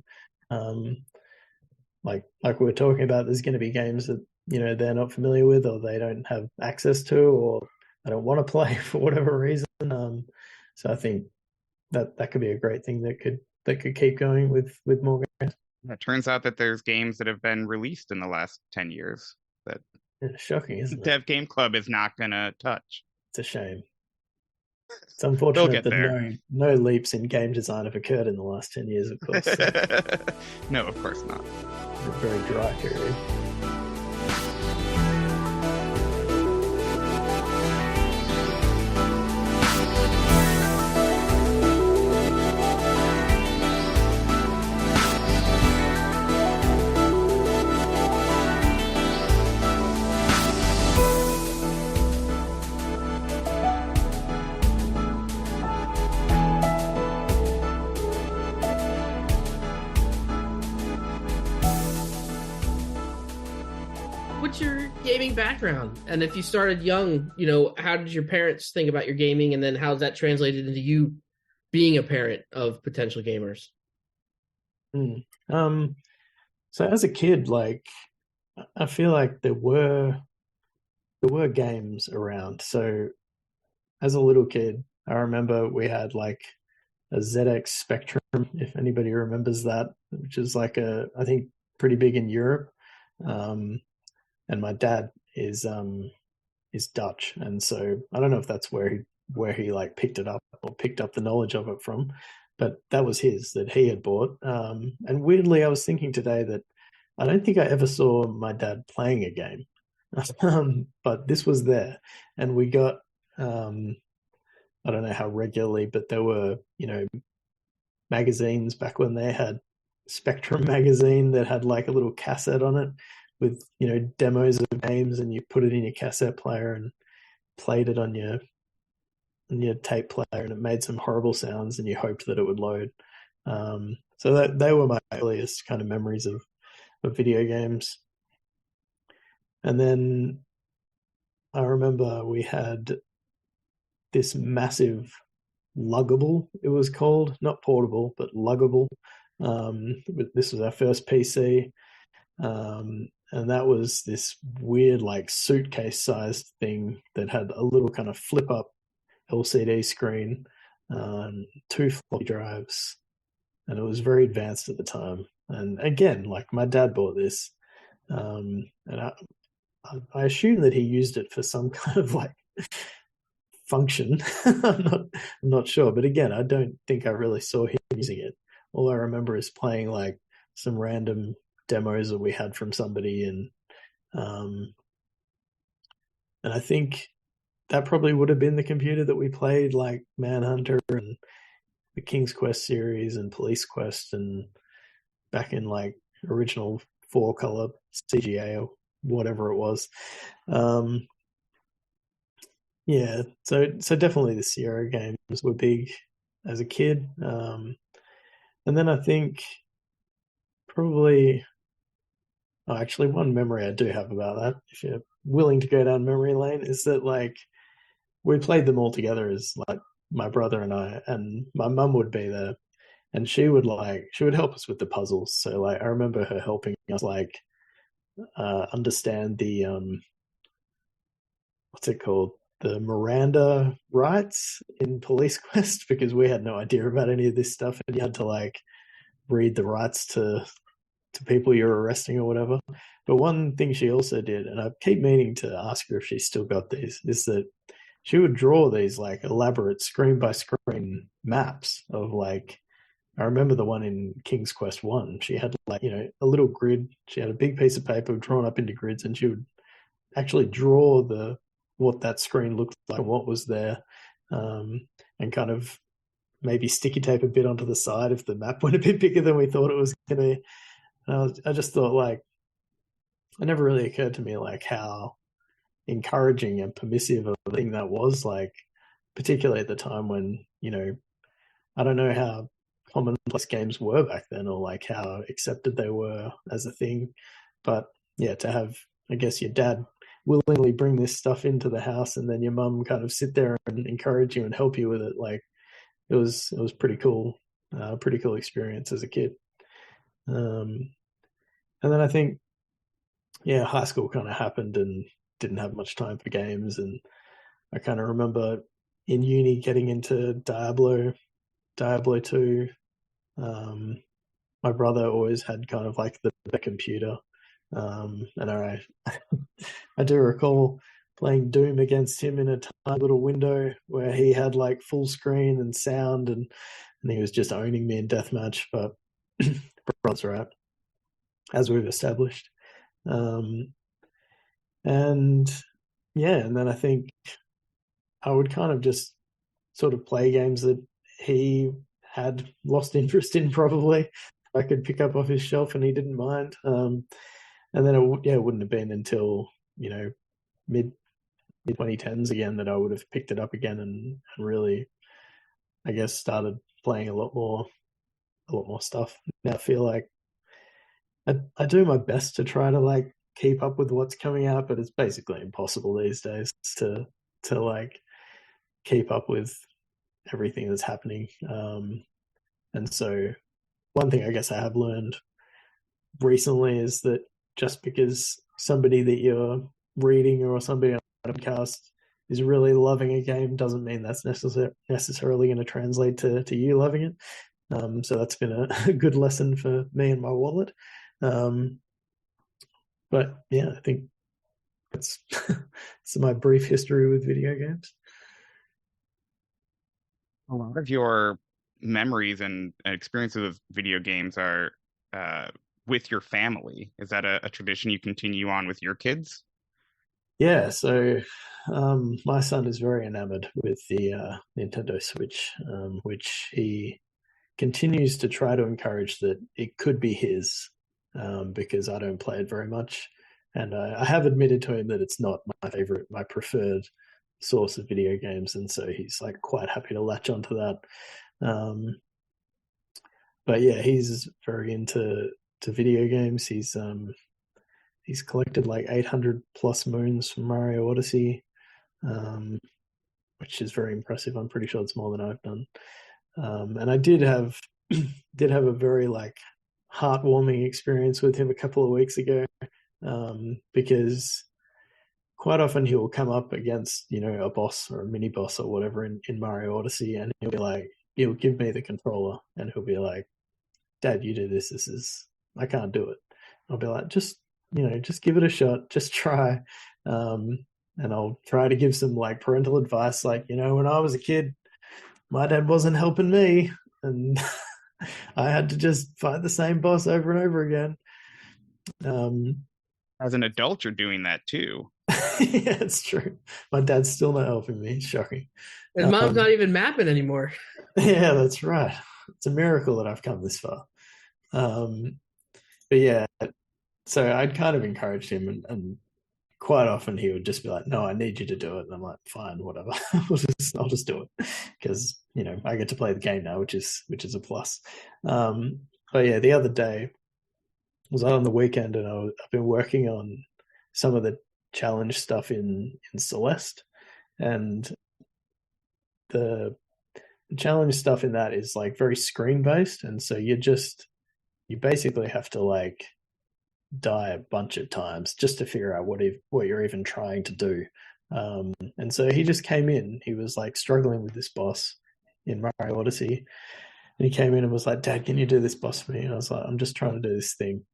Like we were talking about, there's going to be games that they're not familiar with, or they don't have access to, or they don't want to play for whatever reason. So I think that could be a great thing that could keep going with more games. It turns out that there's games that have been released in the last 10 years that it's shocking, isn't it? Dev Game Club is not going to touch. It's a shame. It's unfortunate that no leaps in game design have occurred in the last 10 years, of course. So. No, of course not. A very dry period. gaming background? And if you started young, how did your parents think about your gaming, and then how's that translated into you being a parent of potential gamers? So as a kid, like I feel like there were games around. So as a little kid, I remember we had like a ZX Spectrum, if anybody remembers that, which is like I think pretty big in Europe. And my dad is Dutch, and so I don't know if that's where he like picked it up or picked up the knowledge of it from, but that was his that he had bought. And weirdly, I was thinking today that I don't think I ever saw my dad playing a game, but this was there, and we got I don't know how regularly, but there were magazines back when they had Spectrum magazine that had like a little cassette on it with demos of games, and you put it in your cassette player and played it on your tape player, and it made some horrible sounds, and you hoped that it would load. So that they were my earliest kind of memories of video games. And then I remember we had this massive luggable, it was called, not portable, but luggable. This was our first PC. And that was this weird like suitcase sized thing that had a little kind of flip up LCD screen, 2 floppy drives, and it was very advanced at the time. And again, like my dad bought this, and I assume that he used it for some kind of like function. I'm not sure, but again, I don't think I really saw him using it. All I remember is playing like some random demos that we had from somebody, and I think that probably would have been the computer that we played like Manhunter and the King's Quest series and Police Quest, and back in like original 4-color CGA or whatever it was. Yeah, so definitely the Sierra games were big as a kid. And then I think probably, actually one memory I do have about that, if you're willing to go down memory lane, is that like we played them all together as like my brother and I, and my mum would be there, and she would help us with the puzzles. So like I remember her helping us like understand the what's it called, the Miranda rights in Police Quest, because we had no idea about any of this stuff, and you had to like read the rights to people you're arresting or whatever. But one thing she also did, and I keep meaning to ask her if she's still got these, is that she would draw these like elaborate screen by screen maps of like, I remember the one in King's Quest 1. She had like, a little grid. She had a big piece of paper drawn up into grids, and she would actually draw what that screen looked like, what was there, and kind of maybe sticky tape a bit onto the side if the map went a bit bigger than we thought it was going to be. And I just thought like, it never really occurred to me like how encouraging and permissive of a thing that was, like, particularly at the time when, I don't know how commonplace games were back then, or like how accepted they were as a thing. But yeah, to have, I guess, your dad willingly bring this stuff into the house, and then your mum kind of sit there and encourage you and help you with it, like it was pretty cool experience as a kid. And then I think, yeah, high school kind of happened and didn't have much time for games, and I kind of remember in uni getting into Diablo 2. My brother always had kind of like the computer, and I do recall playing Doom against him in a tiny little window where he had like full screen and sound, and he was just owning me in deathmatch. But brother's right, as we've established. And yeah, and then I think I would kind of just sort of play games that he had lost interest in, probably. I could pick up off his shelf and he didn't mind. And then it wouldn't have been until, mid 2010s again that I would have picked it up again and really, I guess, started playing a lot more stuff. Now I feel like I do my best to try to like keep up with what's coming out, but it's basically impossible these days to like keep up with everything that's happening. And so one thing I guess I have learned recently is that just because somebody that you're reading or somebody on a podcast is really loving a game doesn't mean that's necessarily going to translate to you loving it. So that's been a good lesson for me and my wallet. But yeah, I think that's my brief history with video games. A lot of your memories and experiences with video games are with your family. Is that a tradition you continue on with your kids? Yeah, so my son is very enamored with the Nintendo Switch, which he continues to try to encourage that it could be his, because I don't play it very much. And I have admitted to him that it's not my preferred source of video games, and so he's like quite happy to latch onto that. But yeah, he's very into video games. He's collected like 800 plus moons from Mario Odyssey, which is very impressive. I'm pretty sure it's more than I've done. And I did have a very like heartwarming experience with him a couple of weeks ago, because quite often he will come up against, a boss or a mini boss or whatever in Mario Odyssey, and he'll give me the controller and he'll be like, "Dad, you do this. I can't do it." I'll be like, just give it a shot, just try. And I'll try to give some like parental advice, like, when I was a kid, my dad wasn't helping me, and I had to just fight the same boss over and over again. As an adult, you're doing that too. Yeah, it's true. My dad's still not helping me. It's shocking. And mom's not even mapping anymore. Yeah, that's right. It's a miracle that I've come this far. But yeah, so I'd kind of encouraged him, and quite often he would just be like, "No, I need you to do it." And I'm like, "Fine, whatever. I'll just do it," because I get to play the game now, which is a plus. But yeah, the other day was on the weekend, and I've been working on some of the challenge stuff in Celeste, and the challenge stuff in that is like very screen based, and so you basically have to like die a bunch of times just to figure out what you're even trying to do. And so he just came in. He was like struggling with this boss in Mario Odyssey, and he came in and was like, "Dad, can you do this boss for me?" And I was like, "I'm just trying to do this thing."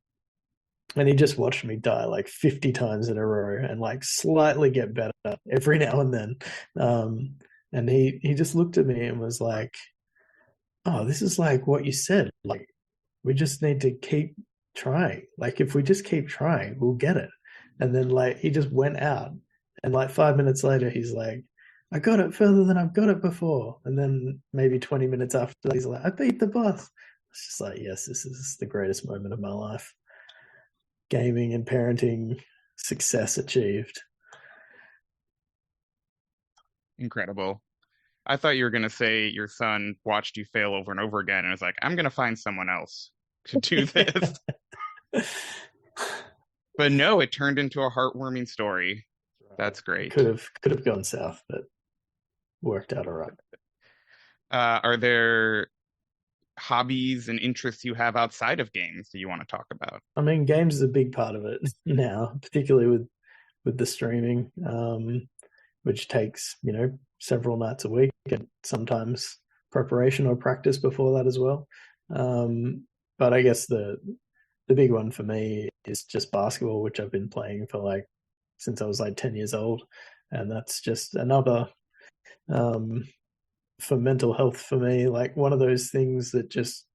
And he just watched me die like 50 times in a row and like slightly get better every now and then. And he just looked at me and was like, "Oh, this is like what you said. Like, we just need to keep trying. Like, if we just keep trying, we'll get it." And then like he just went out, and like 5 minutes later, he's like, "I got it further than I've got it before." And then maybe 20 minutes after that, he's like, "I beat the boss." It's just like, yes, this is the greatest moment of my life. Gaming and parenting, success achieved. Incredible. I thought you were going to say your son watched you fail over and over again and was like, "I'm going to find someone else to do this." But no, it turned into a heartwarming story. That's great. Could have gone south, but worked out all right. Are there hobbies and interests you have outside of games that you want to talk about? I mean, games is a big part of it now, particularly with the streaming, which takes several nights a week, and sometimes preparation or practice before that as well. But I guess the big one for me is just basketball, which I've been playing for like since I was like 10 years old, and that's just another for mental health for me, like one of those things that just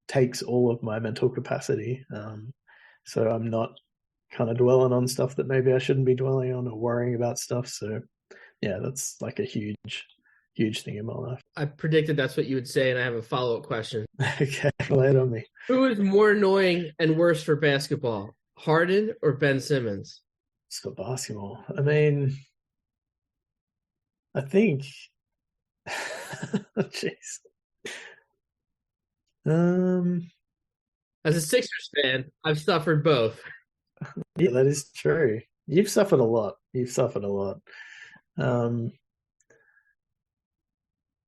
takes all of my mental capacity. So I'm not kind of dwelling on stuff that maybe I shouldn't be dwelling on or worrying about stuff. So yeah, that's like a huge thing in my life. I predicted that's what you would say, and I have a follow-up question. Okay, lay it on me. Who is more annoying and worse for basketball, Harden or Ben Simmons? It's for basketball. I mean, I think jeez. As a Sixers fan, I've suffered both. Yeah, that is true. You've suffered a lot. You've suffered a lot. Um,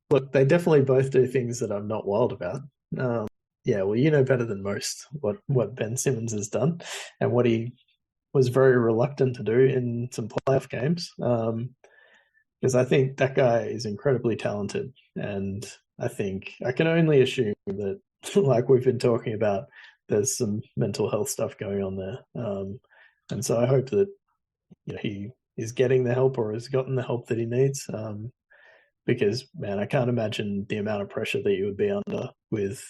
Look, they definitely both do things that I'm not wild about. Um, yeah, well, you know better than most what Ben Simmons has done and what he was very reluctant to do in some playoff games. Because I think that guy is incredibly talented, and I think I can only assume that, like we've been talking about, there's some mental health stuff going on there. And so I hope that he is getting the help or has gotten the help that he needs. Because man, I can't imagine the amount of pressure that you would be under with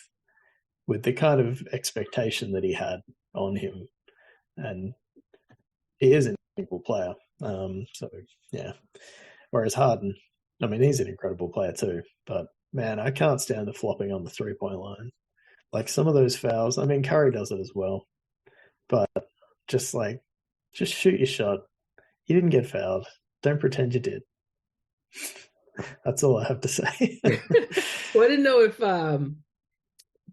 the kind of expectation that he had on him, and he is an incredible player. So yeah. Whereas Harden, I mean, he's an incredible player too, but man, I can't stand the flopping on the 3-point line. Like some of those fouls, I mean, Curry does it as well, but just shoot your shot. You didn't get fouled. Don't pretend you did. That's all I have to say. Well, I didn't know if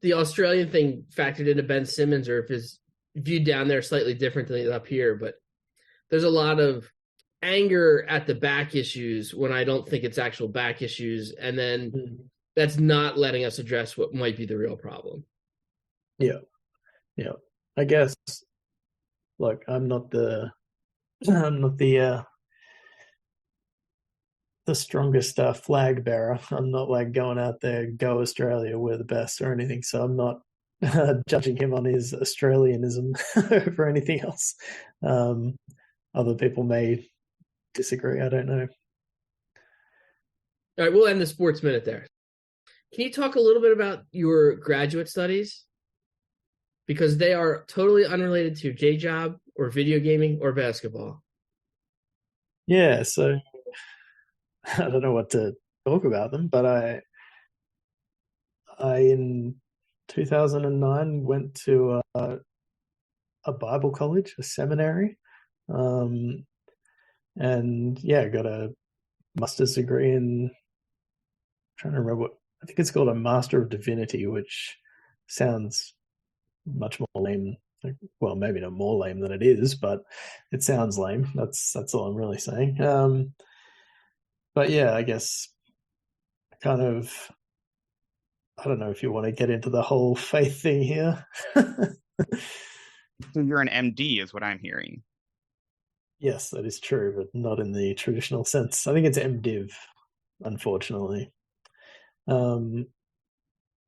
the Australian thing factored into Ben Simmons or if his viewed down there slightly different than up here, but there's a lot of anger at the back issues when I don't think it's actual back issues, and then that's not letting us address what might be the real problem. Yeah. I guess. Look, I'm not the strongest flag bearer. I'm not like going out there, go Australia, we're the best or anything. So I'm not judging him on his Australianism over anything else. Other people may disagree. I don't know. All right, we'll end the sports minute there. Can you talk a little bit about your graduate studies? Because they are totally unrelated to your day job or video gaming or basketball. Yeah, so I don't know what to talk about them, but I in 2009 went to a Bible college, a seminary, and yeah, got a master's degree in. I'm trying to remember what I think it's called, a Master of Divinity, which sounds much more lame. Well, maybe not more lame than it is, but it sounds lame. That's all I'm really saying. But yeah, I guess kind of. I don't know if you want to get into the whole faith thing here. So you're an MD, is what I'm hearing. Yes, that is true, but not in the traditional sense. I think it's MDiv, unfortunately.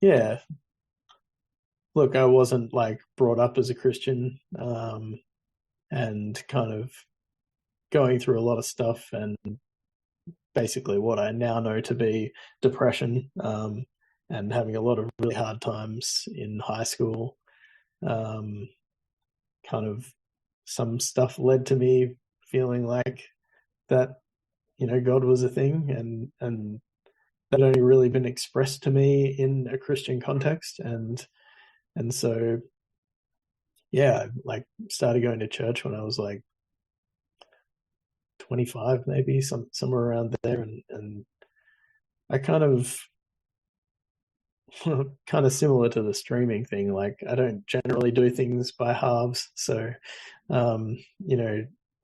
Yeah. Look, I wasn't like brought up as a Christian, and kind of going through a lot of stuff, and basically what I now know to be depression, and having a lot of really hard times in high school. Kind of some stuff led to me feeling like that, God was a thing, and that only really been expressed to me in a Christian context, and so yeah, like started going to church when I was like 25, maybe somewhere around there, and I kind of similar to the streaming thing. Like I don't generally do things by halves, so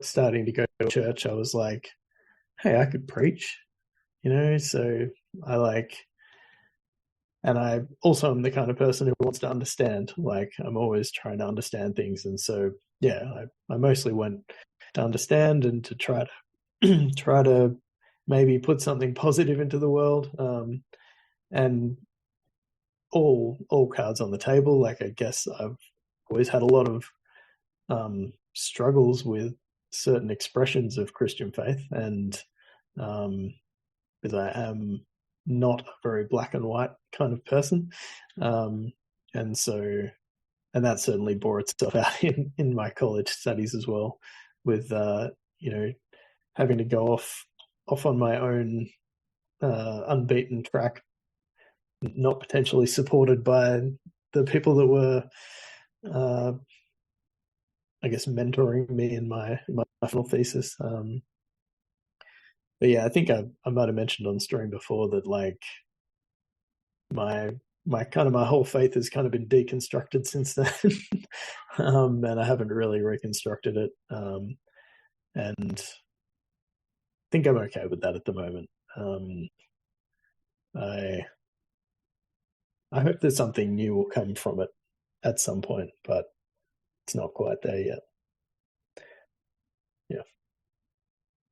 starting to go to church, I was like, hey, I could preach, so I like. And I also am the kind of person who wants to understand. Like I'm always trying to understand things, and so yeah, I mostly went to understand and to try to try to maybe put something positive into the world, and all cards on the table. Like I guess I've always had a lot of struggles with certain expressions of Christian faith, and because I am not a very black and white kind of person, and that certainly bore itself out in my college studies as well, with having to go off on my own unbeaten track, not potentially supported by the people that were I guess mentoring me in my final thesis. But yeah, I think I might have mentioned on stream before that like my my whole faith has kind of been deconstructed since then, and I haven't really reconstructed it. And I think I'm okay with that at the moment. I hope that something new will come from it at some point, but it's not quite there yet. Yeah.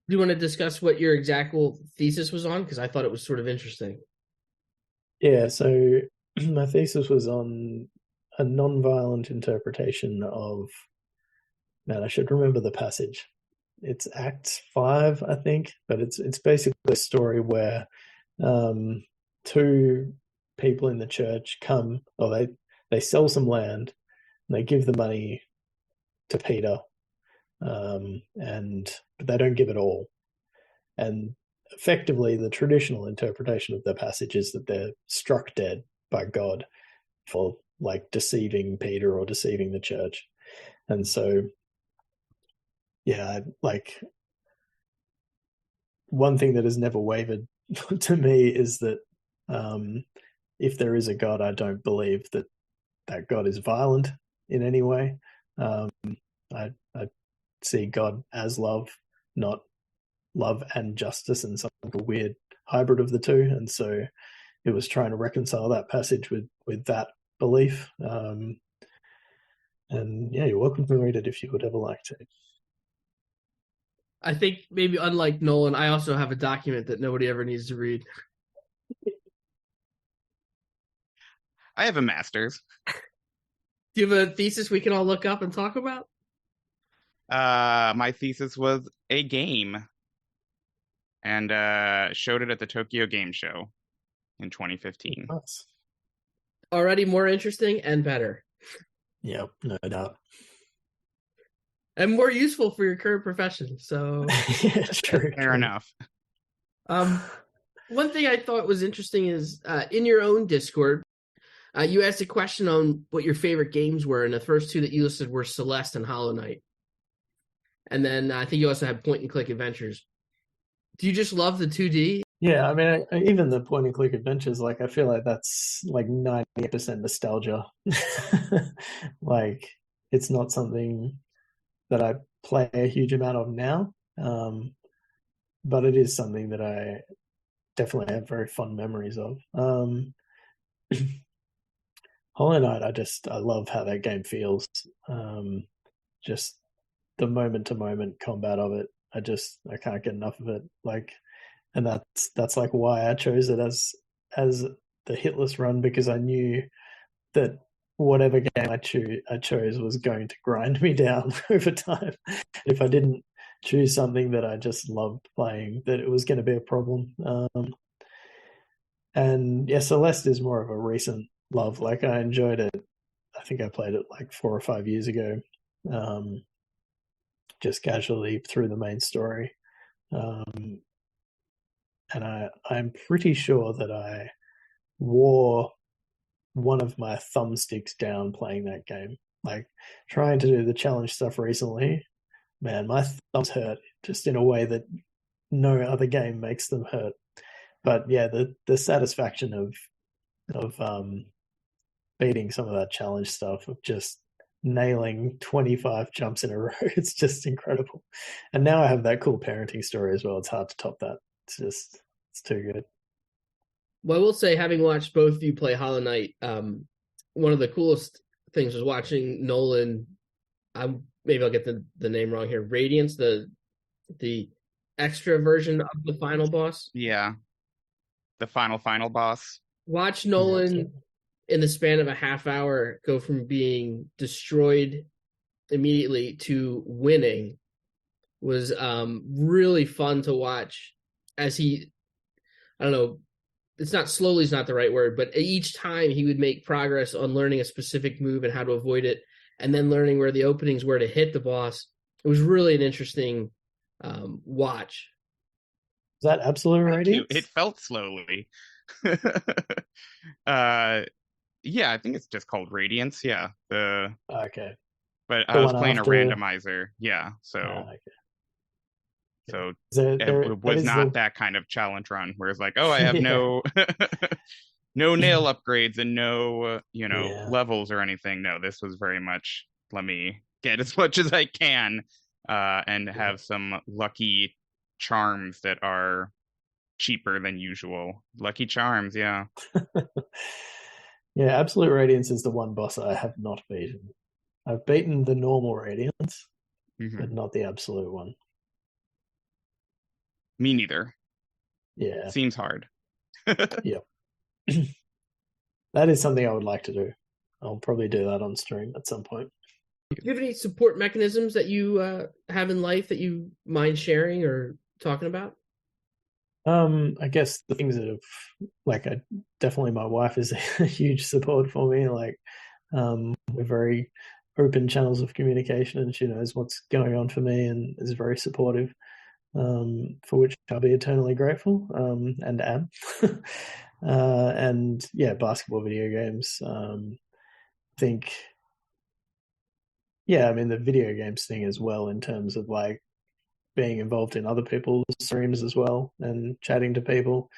Do you want to discuss what your exact thesis was on? Because I thought it was sort of interesting. Yeah, so my thesis was on a non-violent interpretation of, man, I should remember the passage. It's Act 5, I think, but it's basically a story where two people in the church come, or they sell some land, and they give the money to Peter, but they don't give it all. And effectively, the traditional interpretation of the passage is that they're struck dead by God for like deceiving Peter or deceiving the church. And so, yeah, like one thing that has never wavered to me is that if there is a God, I don't believe that God is violent in any way. I see God as love, not love and justice, and some weird hybrid of the two. And so it was trying to reconcile that passage with that belief. And yeah, you're welcome to read it if you would ever like to. I think maybe unlike Nolan, I also have a document that nobody ever needs to read. I have a master's. Do you have a thesis we can all look up and talk about? My thesis was a game, and showed it at the Tokyo Game Show in 2015. Nice. Already more interesting and better. Yep, no doubt. And more useful for your current profession. So yeah, true. Fair enough. One thing I thought was interesting is in your own Discord, you asked a question on what your favorite games were, and the first two that you listed were Celeste and Hollow Knight. And then I think you also had point and click adventures. Do you just love the 2D? Yeah, I mean, even the point and click adventures, like I feel like that's like 90% nostalgia. Like it's not something that I play a huge amount of now, but it is something that I definitely have very fond memories of. Hollow Knight, I love how that game feels. Just the moment to moment combat of it, I can't get enough of it. Like, and that's like why I chose it as the hitless run, because I knew that whatever game I chose was going to grind me down over time. If I didn't choose something that I just loved playing, that it was going to be a problem. And yeah, Celeste is more of a recent love. Like I enjoyed it. I think I played it like 4 or 5 years ago, just casually through the main story. And I'm pretty sure that I wore one of my thumbsticks down playing that game. Like trying to do the challenge stuff recently, man, my thumbs hurt just in a way that no other game makes them hurt. But yeah, the satisfaction of beating some of that challenge stuff, of just nailing 25 jumps in a row, it's just incredible. And now I have that cool parenting story as well. It's hard to top that. It's too good. Well, I will say, having watched both of you play Hollow Knight, one of the coolest things was watching Nolan. Maybe I'll get the name wrong here. Radiance, the extra version of the final boss. Yeah, the final boss. Watch Nolan in the span of a half hour go from being destroyed immediately to winning was really fun to watch. As he, I don't know, it's not slowly is not the right word, but each time he would make progress on learning a specific move and how to avoid it, and then learning where the openings were to hit the boss. It was really an interesting watch. Is that absolute radiance? It felt slowly. Yeah, I think it's just called Radiance. Yeah. Okay. But I was playing a randomizer. Yeah. So. Okay. So it was not that kind of challenge run where it's like, oh, I have no no nail upgrades and no, Yeah. levels or anything. No, this was very much, let me get as much as I can and have some lucky charms that are cheaper than usual. Lucky charms, yeah. Yeah, Absolute Radiance is the one boss I have not beaten. I've beaten the normal Radiance, but not the Absolute one. Me neither. Yeah. Seems hard. Yep. That is something I would like to do. I'll probably do that on stream at some point. Do you have any support mechanisms that you have in life that you mind sharing or talking about? I guess the things that have, definitely my wife is a huge support for me. We're very open channels of communication, and she knows what's going on for me and is very supportive, for which I'll be eternally grateful, and am. And yeah, basketball video games. I think, yeah, I mean, the video games thing as well, in terms of being involved in other people's streams as well and chatting to people,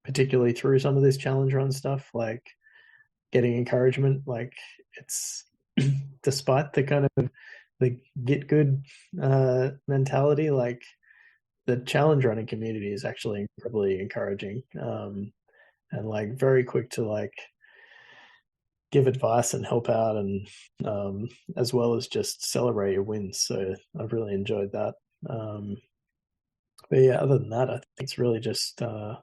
particularly through some of this challenge run stuff, getting encouragement. It's despite the kind of the get good mentality, the challenge running community is actually incredibly encouraging, and very quick to give advice and help out, and as well as just celebrate your wins. So I've really enjoyed that. But yeah, other than that, I think it's really just I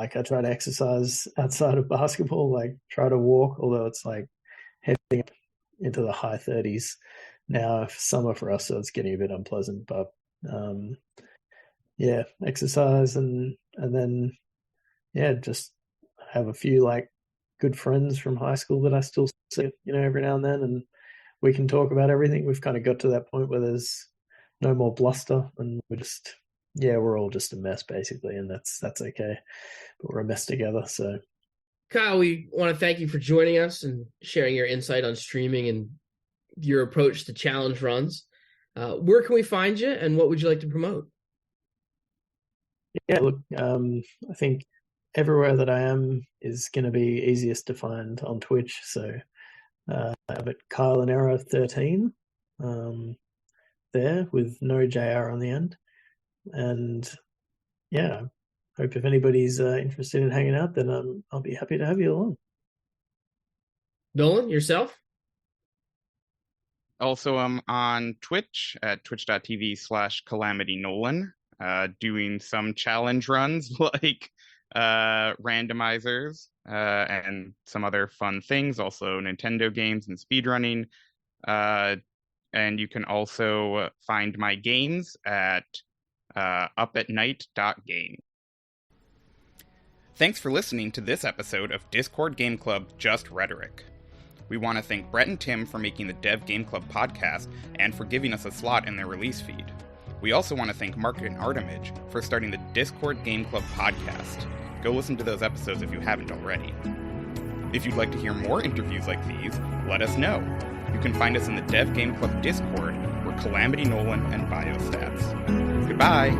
try to exercise outside of basketball, try to walk, although it's heading into the high 30s now, summer for us, so it's getting a bit unpleasant. But yeah, exercise, and then yeah, just have a few good friends from high school that I still see, every now and then, and we can talk about everything. We've kind of got to that point where there's no more bluster, and we're all just a mess basically, and that's okay. But we're a mess together. So, Kyle, we want to thank you for joining us and sharing your insight on streaming and your approach to challenge runs. Where can we find you, and what would you like to promote? Yeah, look, I think everywhere that I am is going to be easiest to find on Twitch. So I have it Kyle and Arrow 13 there with no JR on the end. And yeah, hope if anybody's interested in hanging out, then I'll be happy to have you along. Nolan, yourself? Also, I'm on Twitch at twitch.tv/CalamityNolan, doing some challenge runs randomizers and some other fun things, also Nintendo games and speedrunning. And you can also find my games at upatnight.game. Thanks for listening to this episode of Discord Game Club Just Rhetoric. We want to thank Brett and Tim for making the Dev Game Club podcast and for giving us a slot in their release feed. We also want to thank Mark and Artemage for starting the Discord Game Club podcast. Go listen to those episodes if you haven't already. If you'd like to hear more interviews like these, let us know. You can find us in the Dev Game Club Discord, or Calamity Nolan and BioStats. Goodbye!